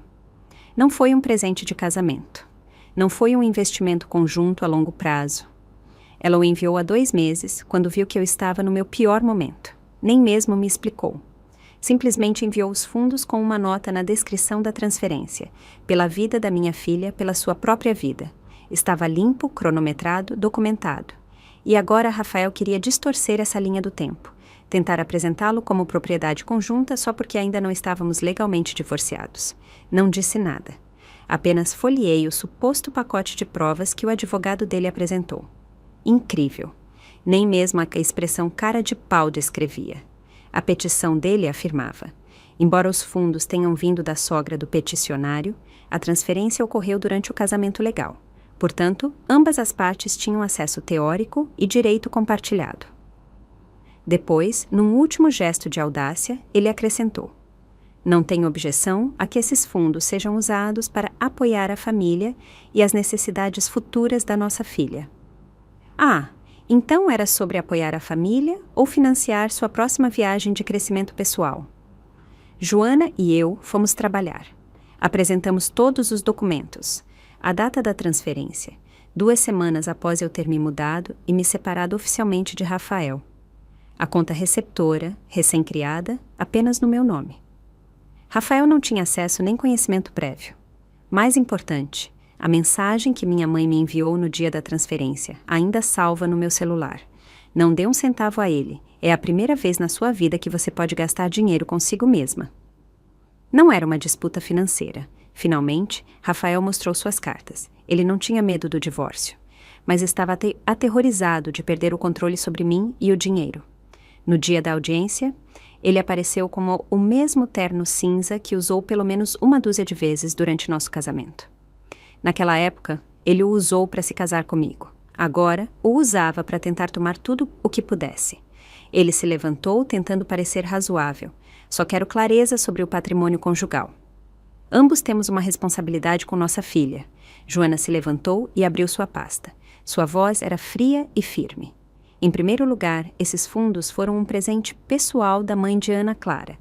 Não foi um presente de casamento. Não foi um investimento conjunto a longo prazo. Ela o enviou há 2 meses, quando viu que eu estava no meu pior momento. Nem mesmo me explicou. Simplesmente enviou os fundos com uma nota na descrição da transferência. Pela vida da minha filha, pela sua própria vida. Estava limpo, cronometrado, documentado. E agora Rafael queria distorcer essa linha do tempo. Tentar apresentá-lo como propriedade conjunta só porque ainda não estávamos legalmente divorciados. Não disse nada. Apenas folheei o suposto pacote de provas que o advogado dele apresentou. Incrível. Nem mesmo a expressão cara de pau descrevia. A petição dele afirmava: embora os fundos tenham vindo da sogra do peticionário, a transferência ocorreu durante o casamento legal. Portanto, ambas as partes tinham acesso teórico e direito compartilhado. Depois, num último gesto de audácia, ele acrescentou: não tenho objeção a que esses fundos sejam usados para apoiar a família e as necessidades futuras da nossa filha. Ah, então era sobre apoiar a família ou financiar sua próxima viagem de crescimento pessoal. Joana e eu fomos trabalhar. Apresentamos todos os documentos. A data da transferência, 2 semanas após eu ter me mudado e me separado oficialmente de Rafael. A conta receptora, recém-criada, apenas no meu nome. Rafael não tinha acesso nem conhecimento prévio. Mais importante, a mensagem que minha mãe me enviou no dia da transferência, ainda salva no meu celular. Não dê um centavo a ele. É a primeira vez na sua vida que você pode gastar dinheiro consigo mesma. Não era uma disputa financeira. Finalmente, Rafael mostrou suas cartas. Ele não tinha medo do divórcio, mas estava aterrorizado de perder o controle sobre mim e o dinheiro. No dia da audiência, ele apareceu com o mesmo terno cinza que usou pelo menos 1 dúzia de vezes durante nosso casamento. Naquela época, ele o usou para se casar comigo. Agora, o usava para tentar tomar tudo o que pudesse. Ele se levantou tentando parecer razoável. Só quero clareza sobre o patrimônio conjugal. Ambos temos uma responsabilidade com nossa filha. Joana se levantou e abriu sua pasta. Sua voz era fria e firme. Em primeiro lugar, esses fundos foram um presente pessoal da mãe de Ana Clara,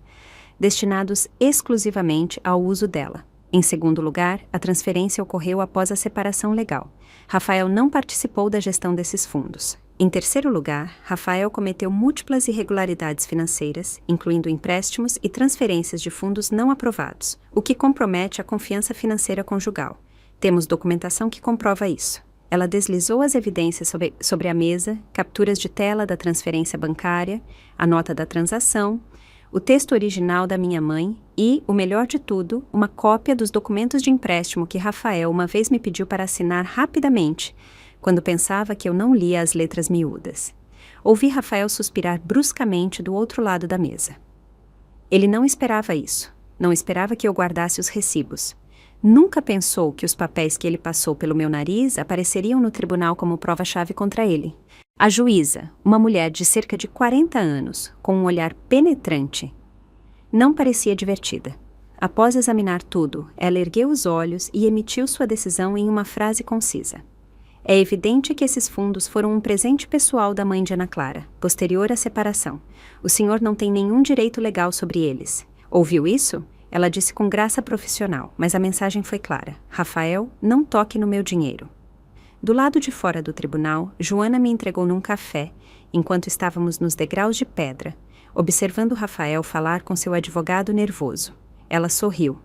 destinados exclusivamente ao uso dela. Em segundo lugar, a transferência ocorreu após a separação legal. Rafael não participou da gestão desses fundos. Em terceiro lugar, Rafael cometeu múltiplas irregularidades financeiras, incluindo empréstimos e transferências de fundos não aprovados, o que compromete a confiança financeira conjugal. Temos documentação que comprova isso. Ela deslizou as evidências sobre a mesa, capturas de tela da transferência bancária, a nota da transação, o texto original da minha mãe e, o melhor de tudo, uma cópia dos documentos de empréstimo que Rafael uma vez me pediu para assinar rapidamente, quando pensava que eu não lia as letras miúdas. Ouvi Rafael suspirar bruscamente do outro lado da mesa. Ele não esperava isso. Não esperava que eu guardasse os recibos. Nunca pensou que os papéis que ele passou pelo meu nariz apareceriam no tribunal como prova-chave contra ele. A juíza, uma mulher de cerca de 40 anos, com um olhar penetrante, não parecia divertida. Após examinar tudo, ela ergueu os olhos e emitiu sua decisão em uma frase concisa. É evidente que esses fundos foram um presente pessoal da mãe de Ana Clara, posterior à separação. O senhor não tem nenhum direito legal sobre eles. Ouviu isso? Ela disse com graça profissional, mas a mensagem foi clara. Rafael, não toque no meu dinheiro. Do lado de fora do tribunal, Joana me entregou num café, enquanto estávamos nos degraus de pedra, observando Rafael falar com seu advogado nervoso. Ela sorriu.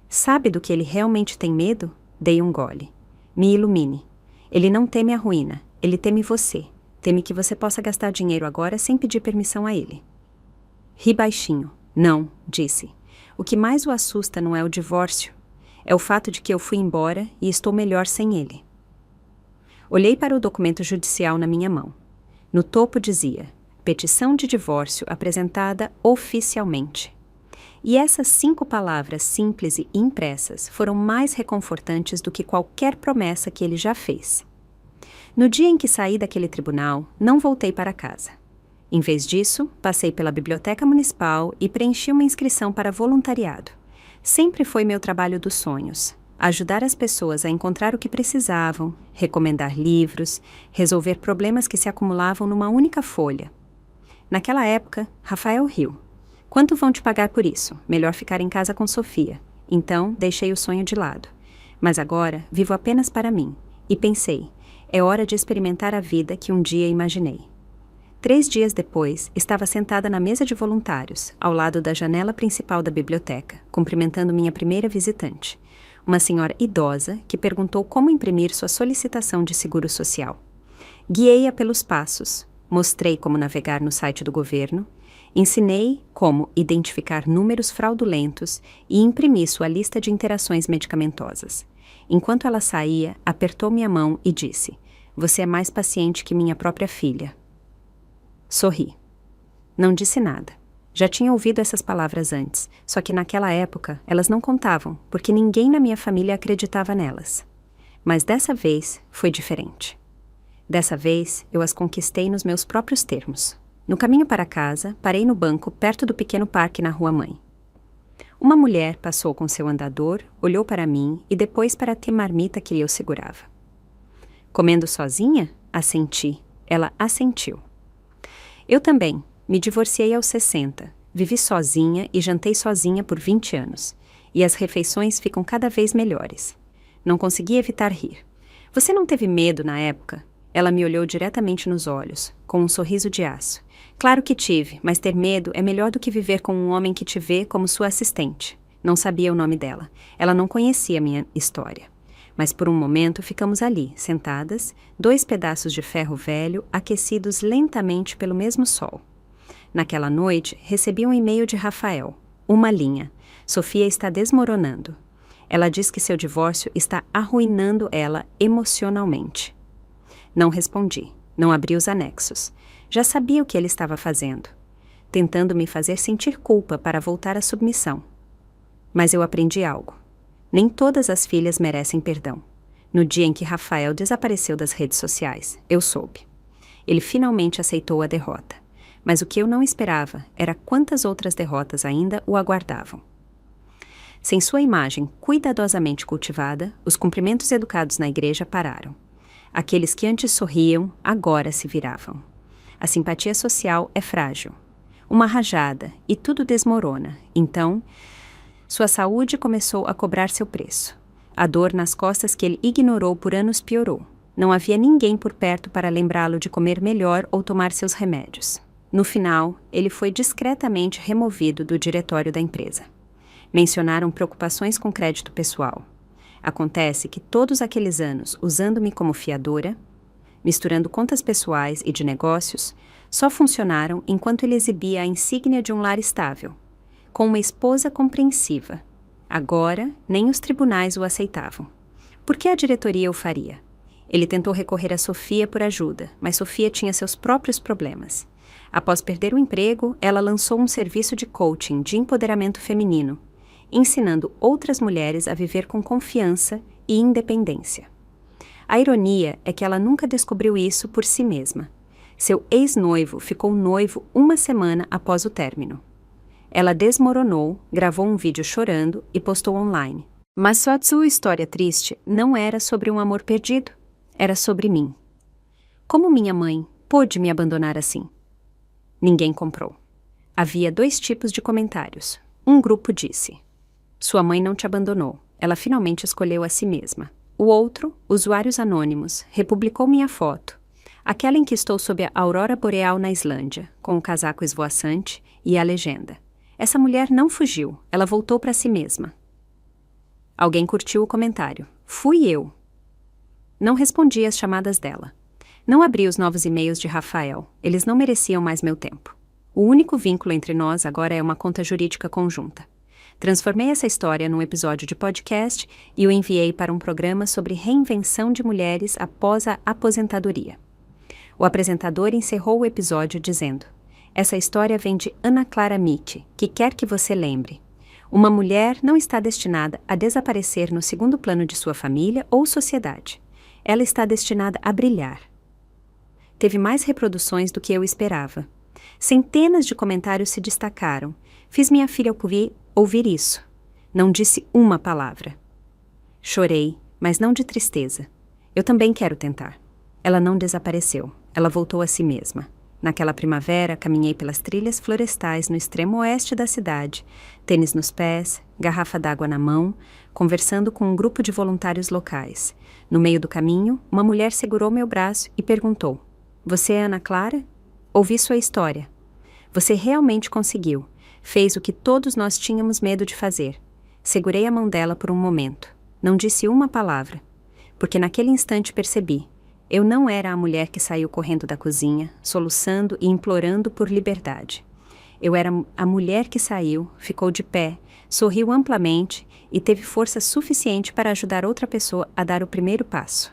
Sabe do que ele realmente tem medo? Dei um gole. Me ilumine. Ele não teme a ruína, ele teme você. Teme que você possa gastar dinheiro agora sem pedir permissão a ele. Ri baixinho. Não, disse. O que mais o assusta não é o divórcio. É o fato de que eu fui embora e estou melhor sem ele. Olhei para o documento judicial na minha mão. No topo dizia, petição de divórcio apresentada oficialmente. E essas 5 palavras simples e impressas foram mais reconfortantes do que qualquer promessa que ele já fez. No dia em que saí daquele tribunal, não voltei para casa. Em vez disso, passei pela biblioteca municipal e preenchi uma inscrição para voluntariado. Sempre foi meu trabalho dos sonhos. Ajudar as pessoas a encontrar o que precisavam, recomendar livros, resolver problemas que se acumulavam numa única folha. Naquela época, Rafael riu. Quanto vão te pagar por isso? Melhor ficar em casa com Sofia. Então, deixei o sonho de lado. Mas agora, vivo apenas para mim. E pensei, é hora de experimentar a vida que um dia imaginei. 3 dias depois, estava sentada na mesa de voluntários, ao lado da janela principal da biblioteca, cumprimentando minha primeira visitante. Uma senhora idosa que perguntou como imprimir sua solicitação de seguro social. Guiei-a pelos passos, mostrei como navegar no site do governo, ensinei como identificar números fraudulentos e imprimi sua lista de interações medicamentosas. Enquanto ela saía, apertou minha mão e disse, você é mais paciente que minha própria filha. Sorri. Não disse nada. Já tinha ouvido essas palavras antes, só que naquela época elas não contavam, porque ninguém na minha família acreditava nelas. Mas dessa vez foi diferente. Dessa vez eu as conquistei nos meus próprios termos. No caminho para casa, parei no banco perto do pequeno parque na Rua Mãe. Uma mulher passou com seu andador, olhou para mim e depois para a marmita que eu segurava. Comendo sozinha? Assenti. Ela assentiu. Eu também. Me divorciei aos 60, vivi sozinha e jantei sozinha por 20 anos. E as refeições ficam cada vez melhores. Não consegui evitar rir. Você não teve medo na época? Ela me olhou diretamente nos olhos, com um sorriso de aço. Claro que tive, mas ter medo é melhor do que viver com um homem que te vê como sua assistente. Não sabia o nome dela. Ela não conhecia minha história. Mas por um momento ficamos ali, sentadas, 2 pedaços de ferro velho aquecidos lentamente pelo mesmo sol. Naquela noite, recebi um e-mail de Rafael. Uma linha. Sofia está desmoronando. Ela diz que seu divórcio está arruinando ela emocionalmente. Não respondi. Não abri os anexos. Já sabia o que ele estava fazendo. Tentando me fazer sentir culpa para voltar à submissão. Mas eu aprendi algo. Nem todas as filhas merecem perdão. No dia em que Rafael desapareceu das redes sociais, eu soube. Ele finalmente aceitou a derrota. Mas o que eu não esperava era quantas outras derrotas ainda o aguardavam. Sem sua imagem cuidadosamente cultivada, os cumprimentos educados na igreja pararam. Aqueles que antes sorriam, agora se viravam. A simpatia social é frágil. Uma rajada e tudo desmorona. Então, Sua saúde começou a cobrar seu preço. A dor nas costas que ele ignorou por anos piorou. Não havia ninguém por perto para lembrá-lo de comer melhor ou tomar seus remédios. No final, ele foi discretamente removido do diretório da empresa. Mencionaram preocupações com crédito pessoal. Acontece que todos aqueles anos, usando-me como fiadora, misturando contas pessoais e de negócios, só funcionaram enquanto ele exibia a insígnia de um lar estável, com uma esposa compreensiva. Agora, nem os tribunais o aceitavam. Por que a diretoria o faria? Ele tentou recorrer a Sofia por ajuda, mas Sofia tinha seus próprios problemas. Após perder o emprego, ela lançou um serviço de coaching de empoderamento feminino, ensinando outras mulheres a viver com confiança e independência. A ironia é que ela nunca descobriu isso por si mesma. Seu ex-noivo ficou noivo uma semana após o término. Ela desmoronou, gravou um vídeo chorando e postou online. Mas sua história triste não era sobre um amor perdido, era sobre mim. Como minha mãe pôde me abandonar assim? Ninguém comprou. Havia 2 tipos de comentários. Um grupo disse: sua mãe não te abandonou, ela finalmente escolheu a si mesma. O outro, usuários anônimos, republicou minha foto, aquela em que estou sob a aurora boreal na Islândia, com o casaco esvoaçante e a legenda: essa mulher não fugiu, ela voltou para si mesma. Alguém curtiu o comentário. Fui eu. Não respondi às chamadas dela. Não abri os novos e-mails de Rafael, eles não mereciam mais meu tempo. O único vínculo entre nós agora é uma conta jurídica conjunta. Transformei essa história num episódio de podcast e o enviei para um programa sobre reinvenção de mulheres após a aposentadoria. O apresentador encerrou o episódio dizendo: essa história vem de Ana Clara Mitti, que quer que você lembre. Uma mulher não está destinada a desaparecer no segundo plano de sua família ou sociedade. Ela está destinada a brilhar. Teve mais reproduções do que eu esperava. Centenas de comentários se destacaram. Fiz minha filha ouvir isso. Não disse uma palavra. Chorei, mas não de tristeza. Eu também quero tentar. Ela não desapareceu. Ela voltou a si mesma. Naquela primavera, caminhei pelas trilhas florestais no extremo oeste da cidade, tênis nos pés, garrafa d'água na mão, conversando com um grupo de voluntários locais. No meio do caminho, uma mulher segurou meu braço e perguntou: você é Ana Clara? Ouvi sua história. Você realmente conseguiu. Fez o que todos nós tínhamos medo de fazer. Segurei a mão dela por um momento. Não disse uma palavra. Porque naquele instante percebi. Eu não era a mulher que saiu correndo da cozinha, soluçando e implorando por liberdade. Eu era a mulher que saiu, ficou de pé, sorriu amplamente e teve força suficiente para ajudar outra pessoa a dar o primeiro passo.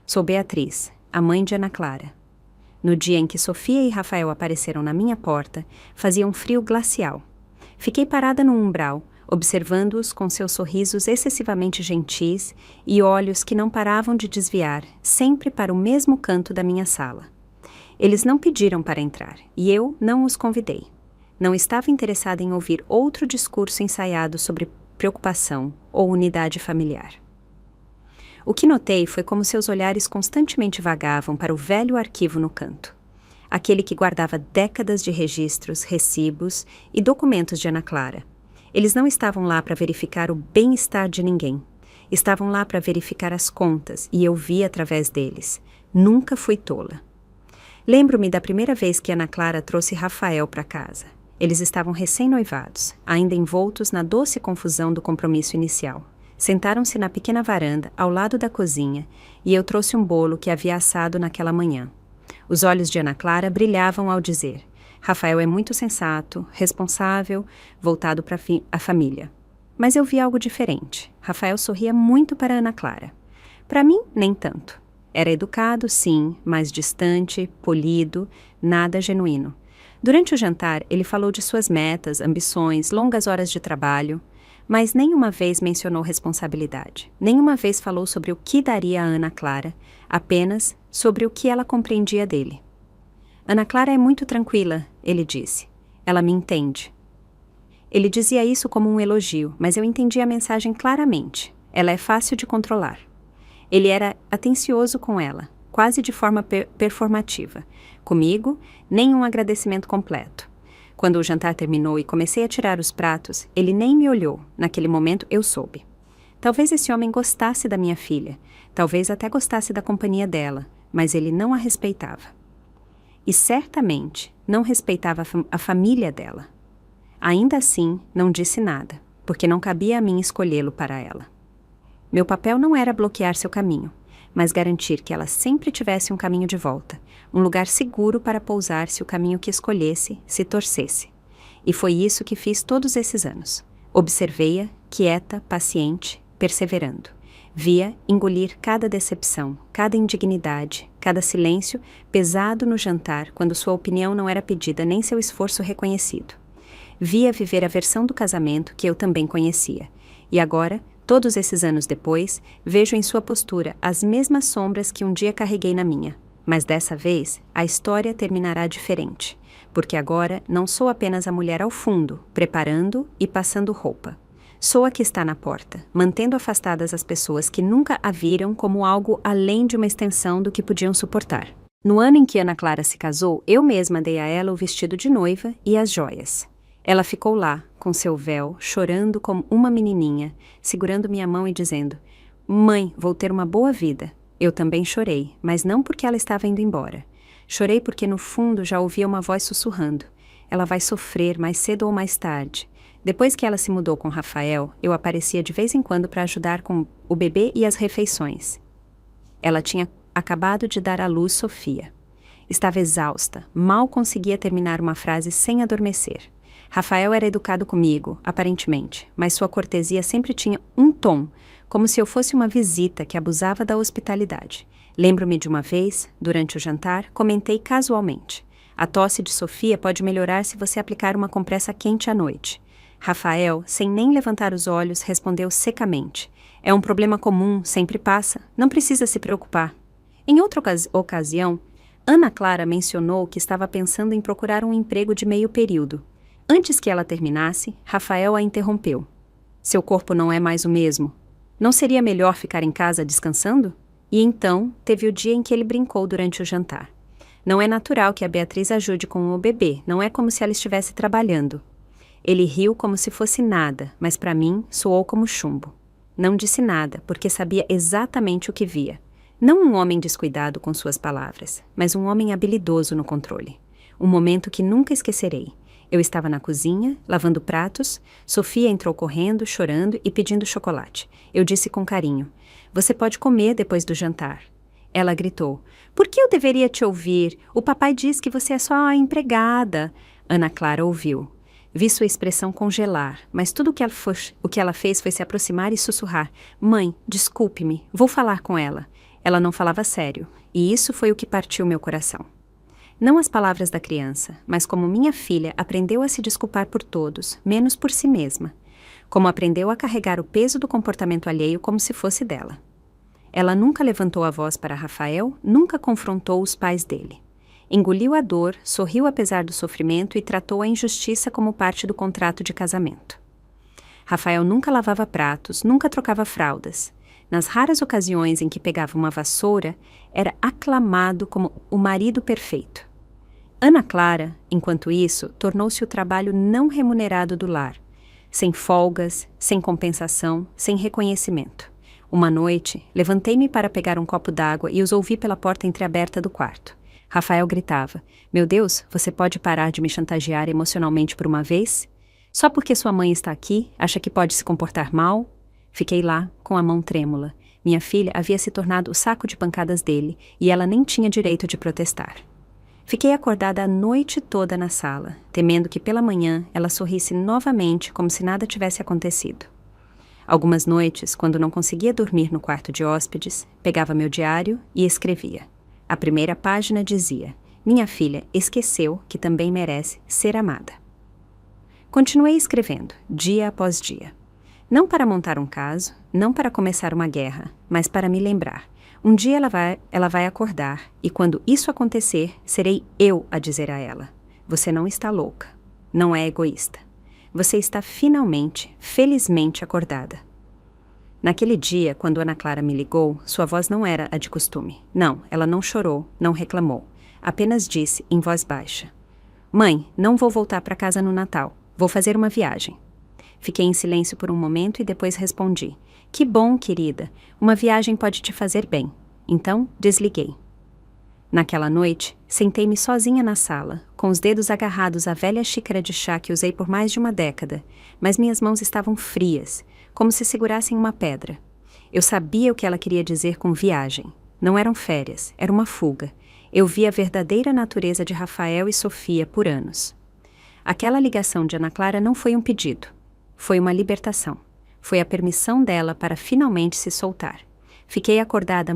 Sou Beatriz, a mãe de Ana Clara. No dia em que Sofia e Rafael apareceram na minha porta, fazia um frio glacial. Fiquei parada no umbral, observando-os com seus sorrisos excessivamente gentis e olhos que não paravam de desviar, sempre para o mesmo canto da minha sala. Eles não pediram para entrar, e eu não os convidei. Não estava interessada em ouvir outro discurso ensaiado sobre preocupação ou unidade familiar. O que notei foi como seus olhares constantemente vagavam para o velho arquivo no canto. Aquele que guardava décadas de registros, recibos e documentos de Ana Clara. Eles não estavam lá para verificar o bem-estar de ninguém. Estavam lá para verificar as contas e eu vi através deles. Nunca fui tola. Lembro-me da primeira vez que Ana Clara trouxe Rafael para casa. Eles estavam recém-noivados, ainda envoltos na doce confusão do compromisso inicial. Sentaram-se na pequena varanda, ao lado da cozinha, e eu trouxe um bolo que havia assado naquela manhã. Os olhos de Ana Clara brilhavam ao dizer: Rafael é muito sensato, responsável, voltado para a família. Mas eu vi algo diferente. Rafael sorria muito para Ana Clara. Para mim, nem tanto. Era educado, sim, mas distante, polido, nada genuíno. Durante o jantar, ele falou de suas metas, ambições, longas horas de trabalho, mas nenhuma vez mencionou responsabilidade. Nenhuma vez falou sobre o que daria a Ana Clara, apenas sobre o que ela compreendia dele. Ana Clara é muito tranquila, ele disse. Ela me entende. Ele dizia isso como um elogio, mas eu entendi a mensagem claramente. Ela é fácil de controlar. Ele era atencioso com ela, quase de forma performativa. Comigo, nem um agradecimento completo. Quando o jantar terminou e comecei a tirar os pratos, ele nem me olhou. Naquele momento eu soube. Talvez esse homem gostasse da minha filha, talvez até gostasse da companhia dela, mas ele não a respeitava. E certamente não respeitava a família dela. Ainda assim, não disse nada, porque não cabia a mim escolhê-lo para ela. Meu papel não era bloquear seu caminho, mas garantir que ela sempre tivesse um caminho de volta, um lugar seguro para pousar se o caminho que escolhesse se torcesse. E foi isso que fiz todos esses anos. Observei-a, quieta, paciente, perseverando. Via engolir cada decepção, cada indignidade, cada silêncio pesado no jantar quando sua opinião não era pedida nem seu esforço reconhecido. Via viver a versão do casamento que eu também conhecia. E agora, todos esses anos depois, vejo em sua postura as mesmas sombras que um dia carreguei na minha. Mas dessa vez, a história terminará diferente, porque agora não sou apenas a mulher ao fundo, preparando e passando roupa. Sou a que está na porta, mantendo afastadas as pessoas que nunca a viram como algo além de uma extensão do que podiam suportar. No ano em que Ana Clara se casou, eu mesma dei a ela o vestido de noiva e as joias. Ela ficou lá, com seu véu, chorando como uma menininha, segurando minha mão e dizendo: "Mãe, vou ter uma boa vida." Eu também chorei, mas não porque ela estava indo embora. Chorei porque no fundo já ouvia uma voz sussurrando: "Ela vai sofrer mais cedo ou mais tarde." Depois que ela se mudou com Rafael, eu aparecia de vez em quando para ajudar com o bebê e as refeições. Ela tinha acabado de dar à luz Sofia. Estava exausta, mal conseguia terminar uma frase sem adormecer. Rafael era educado comigo, aparentemente, mas sua cortesia sempre tinha um tom, como se eu fosse uma visita que abusava da hospitalidade. Lembro-me de uma vez, durante o jantar, comentei casualmente: "A tosse de Sofia pode melhorar se você aplicar uma compressa quente à noite." Rafael, sem nem levantar os olhos, respondeu secamente: "É um problema comum, sempre passa, não precisa se preocupar." Em outra ocasião, Ana Clara mencionou que estava pensando em procurar um emprego de meio período. Antes que ela terminasse, Rafael a interrompeu: "Seu corpo não é mais o mesmo. Não seria melhor ficar em casa descansando?" E então teve o dia em que ele brincou durante o jantar. "Não é natural que a Beatriz ajude com o bebê, não é como se ela estivesse trabalhando." Ele riu como se fosse nada, mas para mim soou como chumbo. Não disse nada, porque sabia exatamente o que via. Não um homem descuidado com suas palavras, mas um homem habilidoso no controle. Um momento que nunca esquecerei. Eu estava na cozinha, lavando pratos. Sofia entrou correndo, chorando e pedindo chocolate. Eu disse com carinho: "Você pode comer depois do jantar." Ela gritou: "Por que eu deveria te ouvir? O papai diz que você é só a empregada." Ana Clara ouviu. Vi sua expressão congelar, mas tudo o que ela fez foi se aproximar e sussurrar: "Mãe, desculpe-me, vou falar com ela." Ela não falava sério, e isso foi o que partiu meu coração. Não as palavras da criança, mas como minha filha aprendeu a se desculpar por todos, menos por si mesma. Como aprendeu a carregar o peso do comportamento alheio como se fosse dela. Ela nunca levantou a voz para Rafael, nunca confrontou os pais dele. Engoliu a dor, sorriu apesar do sofrimento e tratou a injustiça como parte do contrato de casamento. Rafael nunca lavava pratos, nunca trocava fraldas. Nas raras ocasiões em que pegava uma vassoura, era aclamado como o marido perfeito. Ana Clara, enquanto isso, tornou-se o trabalho não remunerado do lar, sem folgas, sem compensação, sem reconhecimento. Uma noite, levantei-me para pegar um copo d'água e os ouvi pela porta entreaberta do quarto. Rafael gritava: "Meu Deus, você pode parar de me chantagear emocionalmente por uma vez? Só porque sua mãe está aqui, acha que pode se comportar mal?" Fiquei lá, com a mão trêmula. Minha filha havia se tornado o saco de pancadas dele, e ela nem tinha direito de protestar. Fiquei acordada a noite toda na sala, temendo que pela manhã ela sorrisse novamente como se nada tivesse acontecido. Algumas noites, quando não conseguia dormir no quarto de hóspedes, pegava meu diário e escrevia. A primeira página dizia: "Minha filha esqueceu que também merece ser amada." Continuei escrevendo, dia após dia. Não para montar um caso, não para começar uma guerra, mas para me lembrar. Um dia ela vai acordar, e quando isso acontecer, serei eu a dizer a ela: "Você não está louca, não é egoísta. Você está finalmente, felizmente acordada." Naquele dia, quando Ana Clara me ligou, sua voz não era a de costume. Não, ela não chorou, não reclamou. Apenas disse, em voz baixa: Mãe, não vou voltar para casa no Natal. Vou fazer uma viagem. Fiquei em silêncio por um momento e depois respondi. Que bom, querida. Uma viagem pode te fazer bem. Então, desliguei. Naquela noite, sentei-me sozinha na sala, com os dedos agarrados à velha xícara de chá que usei por mais de uma década, mas minhas mãos estavam frias, como se segurassem uma pedra. Eu sabia o que ela queria dizer com viagem. Não eram férias, era uma fuga. Eu vi a verdadeira natureza de Rafael e Sofia por anos. Aquela ligação de Ana Clara não foi um pedido. Foi uma libertação. Foi a permissão dela para finalmente se soltar. Fiquei acordada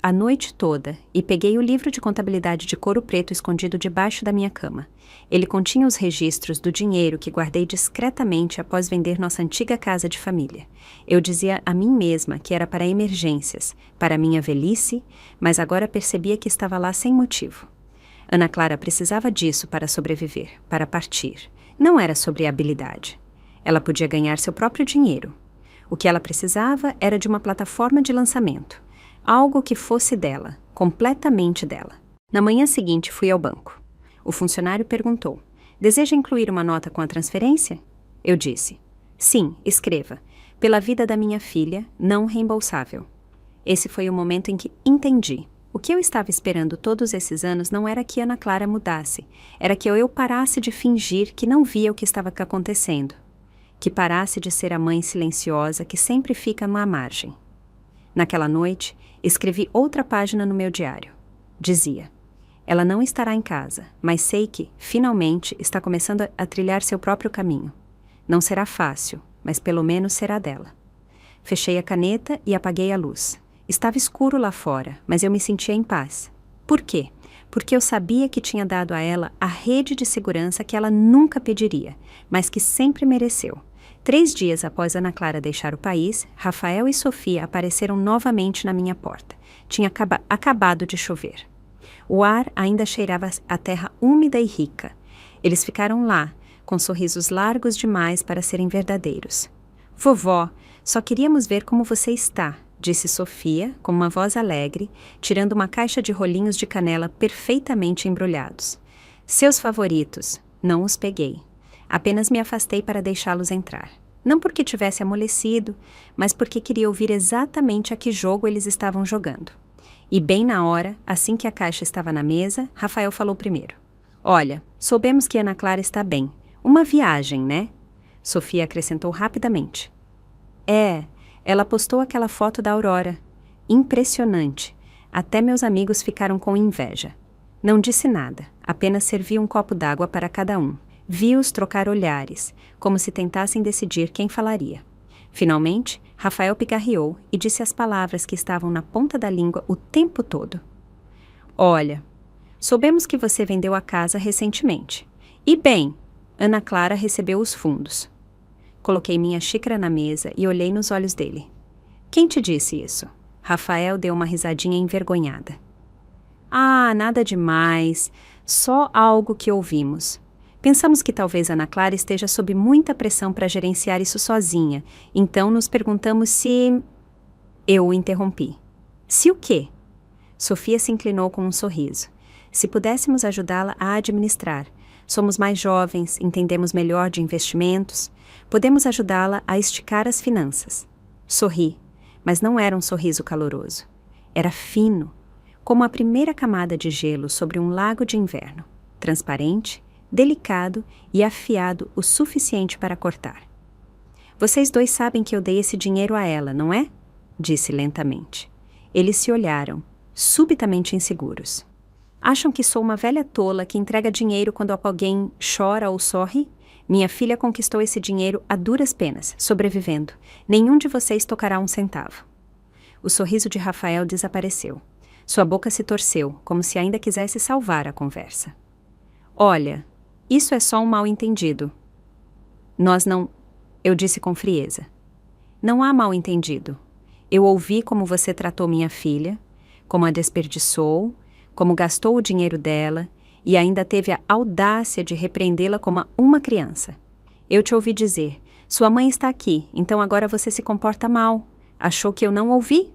a noite toda e peguei o livro de contabilidade de couro preto escondido debaixo da minha cama. Ele continha os registros do dinheiro que guardei discretamente após vender nossa antiga casa de família. Eu dizia a mim mesma que era para emergências, para minha velhice, mas agora percebia que estava lá sem motivo. Ana Clara precisava disso para sobreviver, para partir. Não era sobre habilidade. Ela podia ganhar seu próprio dinheiro. O que ela precisava era de uma plataforma de lançamento. Algo que fosse dela, completamente dela. Na manhã seguinte fui ao banco. O funcionário perguntou: deseja incluir uma nota com a transferência? Eu disse: sim, escreva. Pela vida da minha filha, não reembolsável. Esse foi o momento em que entendi. O que eu estava esperando todos esses anos não era que Ana Clara mudasse. Era que eu parasse de fingir que não via o que estava acontecendo. Que parasse de ser a mãe silenciosa que sempre fica à margem. Naquela noite, escrevi outra página no meu diário. Dizia: ela não estará em casa, mas sei que, finalmente, está começando a trilhar seu próprio caminho. Não será fácil, mas pelo menos será dela. Fechei a caneta e apaguei a luz. Estava escuro lá fora, mas eu me sentia em paz. Por quê? Porque eu sabia que tinha dado a ela a rede de segurança que ela nunca pediria, mas que sempre mereceu. 3 dias após Ana Clara deixar o país, Rafael e Sofia apareceram novamente na minha porta. Tinha acabado de chover. O ar ainda cheirava a terra úmida e rica. Eles ficaram lá, com sorrisos largos demais para serem verdadeiros. Vovó, só queríamos ver como você está, disse Sofia, com uma voz alegre, tirando uma caixa de rolinhos de canela perfeitamente embrulhados. Seus favoritos. Não os peguei. Apenas me afastei para deixá-los entrar. Não porque tivesse amolecido, mas porque queria ouvir exatamente a que jogo eles estavam jogando. E bem na hora, assim que a caixa estava na mesa, Rafael falou primeiro. Olha, soubemos que Ana Clara está bem. Uma viagem, né? Sofia acrescentou rapidamente. Ela postou aquela foto da Aurora. Impressionante. Até meus amigos ficaram com inveja. Não disse nada, apenas servi um copo d'água para cada um. Vi-os trocar olhares, como se tentassem decidir quem falaria. Finalmente, Rafael pigarreou e disse as palavras que estavam na ponta da língua o tempo todo. Olha, soubemos que você vendeu a casa recentemente. E bem, Ana Clara recebeu os fundos. Coloquei minha xícara na mesa e olhei nos olhos dele. Quem te disse isso? Rafael deu uma risadinha envergonhada. Ah, nada demais. Só algo que ouvimos. Pensamos que talvez Ana Clara esteja sob muita pressão para gerenciar isso sozinha, então nos perguntamos se... Eu o interrompi. Se o quê? Sofia se inclinou com um sorriso. Se pudéssemos ajudá-la a administrar. Somos mais jovens, entendemos melhor de investimentos. Podemos ajudá-la a esticar as finanças. Sorri, mas não era um sorriso caloroso. Era fino, como a primeira camada de gelo sobre um lago de inverno. Transparente, delicado e afiado o suficiente para cortar. Vocês dois sabem que eu dei esse dinheiro a ela, não é? Disse lentamente. Eles se olharam, subitamente inseguros. Acham que sou uma velha tola que entrega dinheiro quando alguém chora ou sorri? Minha filha conquistou esse dinheiro a duras penas, sobrevivendo. Nenhum de vocês tocará um centavo. O sorriso de Rafael desapareceu. Sua boca se torceu, como se ainda quisesse salvar a conversa. Olha, isso é só um mal-entendido. Nós não... Eu disse com frieza. Não há mal-entendido. Eu ouvi como você tratou minha filha, como a desperdiçou, como gastou o dinheiro dela e ainda teve a audácia de repreendê-la como uma criança. Eu te ouvi dizer, sua mãe está aqui, então agora você se comporta mal. Achou que eu não ouvi?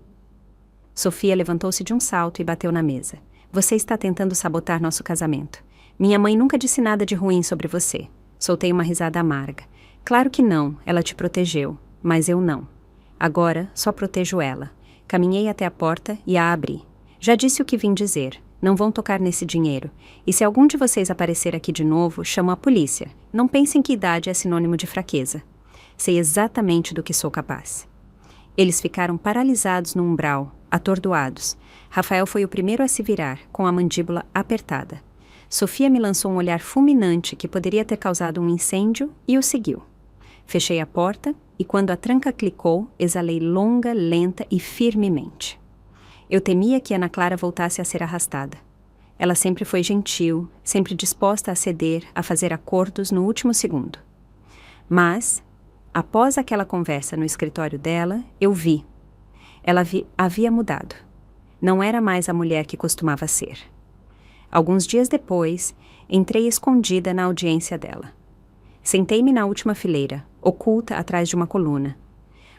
Sofia levantou-se de um salto e bateu na mesa. Você está tentando sabotar nosso casamento. Minha mãe nunca disse nada de ruim sobre você. Soltei uma risada amarga. Claro que não, ela te protegeu, mas eu não. Agora, só protejo ela. Caminhei até a porta e a abri. Já disse o que vim dizer. Não vão tocar nesse dinheiro. E se algum de vocês aparecer aqui de novo, chamo a polícia. Não pensem que idade é sinônimo de fraqueza. Sei exatamente do que sou capaz. Eles ficaram paralisados no umbral, atordoados. Rafael foi o primeiro a se virar, com a mandíbula apertada. Sofia me lançou um olhar fulminante que poderia ter causado um incêndio e o seguiu. Fechei a porta e, quando a tranca clicou, exalei longa, lenta e firmemente. Eu temia que Ana Clara voltasse a ser arrastada. Ela sempre foi gentil, sempre disposta a ceder, a fazer acordos no último segundo. Mas, após aquela conversa no escritório dela, eu vi. Ela havia mudado. Não era mais a mulher que costumava ser. Alguns dias depois, entrei escondida na audiência dela. Sentei-me na última fileira, oculta atrás de uma coluna,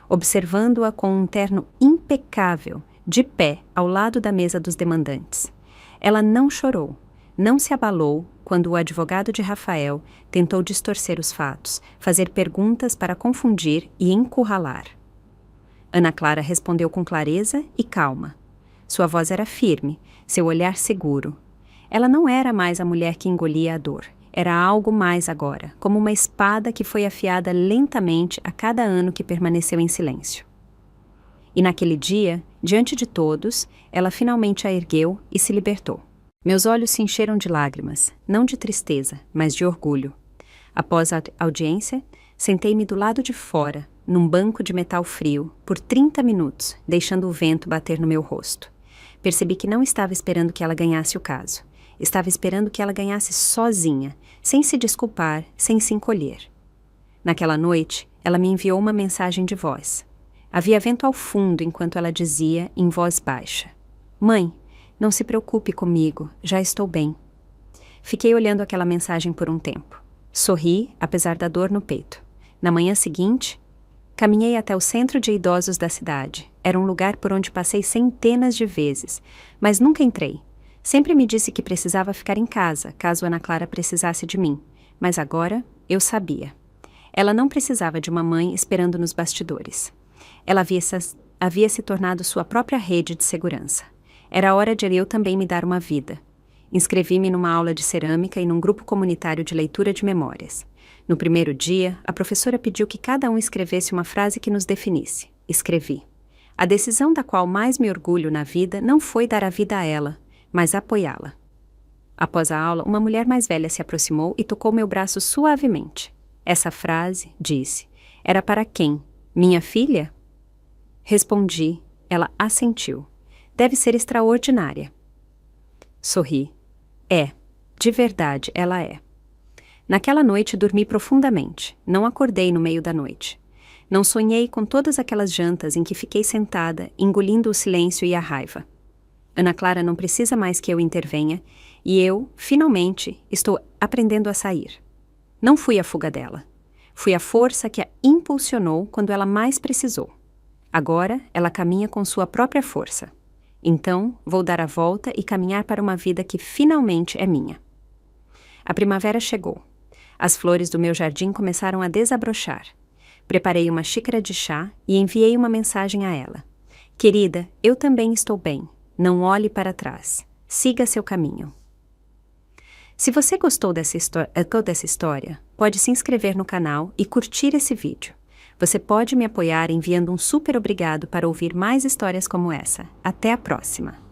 observando-a com um terno impecável, de pé, ao lado da mesa dos demandantes. Ela não chorou, não se abalou quando o advogado de Rafael tentou distorcer os fatos, fazer perguntas para confundir e encurralar. Ana Clara respondeu com clareza e calma. Sua voz era firme, seu olhar seguro. Ela não era mais a mulher que engolia a dor. Era algo mais agora, como uma espada que foi afiada lentamente a cada ano que permaneceu em silêncio. E naquele dia, diante de todos, ela finalmente a ergueu e se libertou. Meus olhos se encheram de lágrimas, não de tristeza, mas de orgulho. Após a audiência, sentei-me do lado de fora, num banco de metal frio, por 30 minutos, deixando o vento bater no meu rosto. Percebi que não estava esperando que ela ganhasse o caso. Estava esperando que ela ganhasse sozinha, sem se desculpar, sem se encolher. Naquela noite, ela me enviou uma mensagem de voz. Havia vento ao fundo enquanto ela dizia, em voz baixa: "Mãe, não se preocupe comigo, já estou bem." Fiquei olhando aquela mensagem por um tempo. Sorri, apesar da dor no peito. Na manhã seguinte, caminhei até o centro de idosos da cidade. Era um lugar por onde passei centenas de vezes, mas nunca entrei. Sempre me disse que precisava ficar em casa, caso Ana Clara precisasse de mim. Mas agora, eu sabia. Ela não precisava de uma mãe esperando nos bastidores. Ela havia se tornado sua própria rede de segurança. Era hora de eu também me dar uma vida. Inscrevi-me numa aula de cerâmica e num grupo comunitário de leitura de memórias. No primeiro dia, a professora pediu que cada um escrevesse uma frase que nos definisse. Escrevi. A decisão da qual mais me orgulho na vida não foi dar a vida a ela, mas apoiá-la. Após a aula, uma mulher mais velha se aproximou e tocou meu braço suavemente. Essa frase, disse, era para quem? Minha filha? Respondi. Ela assentiu. Deve ser extraordinária. Sorri. É. De verdade, ela é. Naquela noite dormi profundamente. Não acordei no meio da noite. Não sonhei com todas aquelas jantas em que fiquei sentada, engolindo o silêncio e a raiva. Ana Clara não precisa mais que eu intervenha, e eu, finalmente, estou aprendendo a sair. Não fui a fuga dela. Fui a força que a impulsionou quando ela mais precisou. Agora, ela caminha com sua própria força. Então, vou dar a volta e caminhar para uma vida que finalmente é minha. A primavera chegou. As flores do meu jardim começaram a desabrochar. Preparei uma xícara de chá e enviei uma mensagem a ela. Querida, eu também estou bem. Não olhe para trás. Siga seu caminho. Se você gostou dessa história, pode se inscrever no canal e curtir esse vídeo. Você pode me apoiar enviando um super obrigado para ouvir mais histórias como essa. Até a próxima!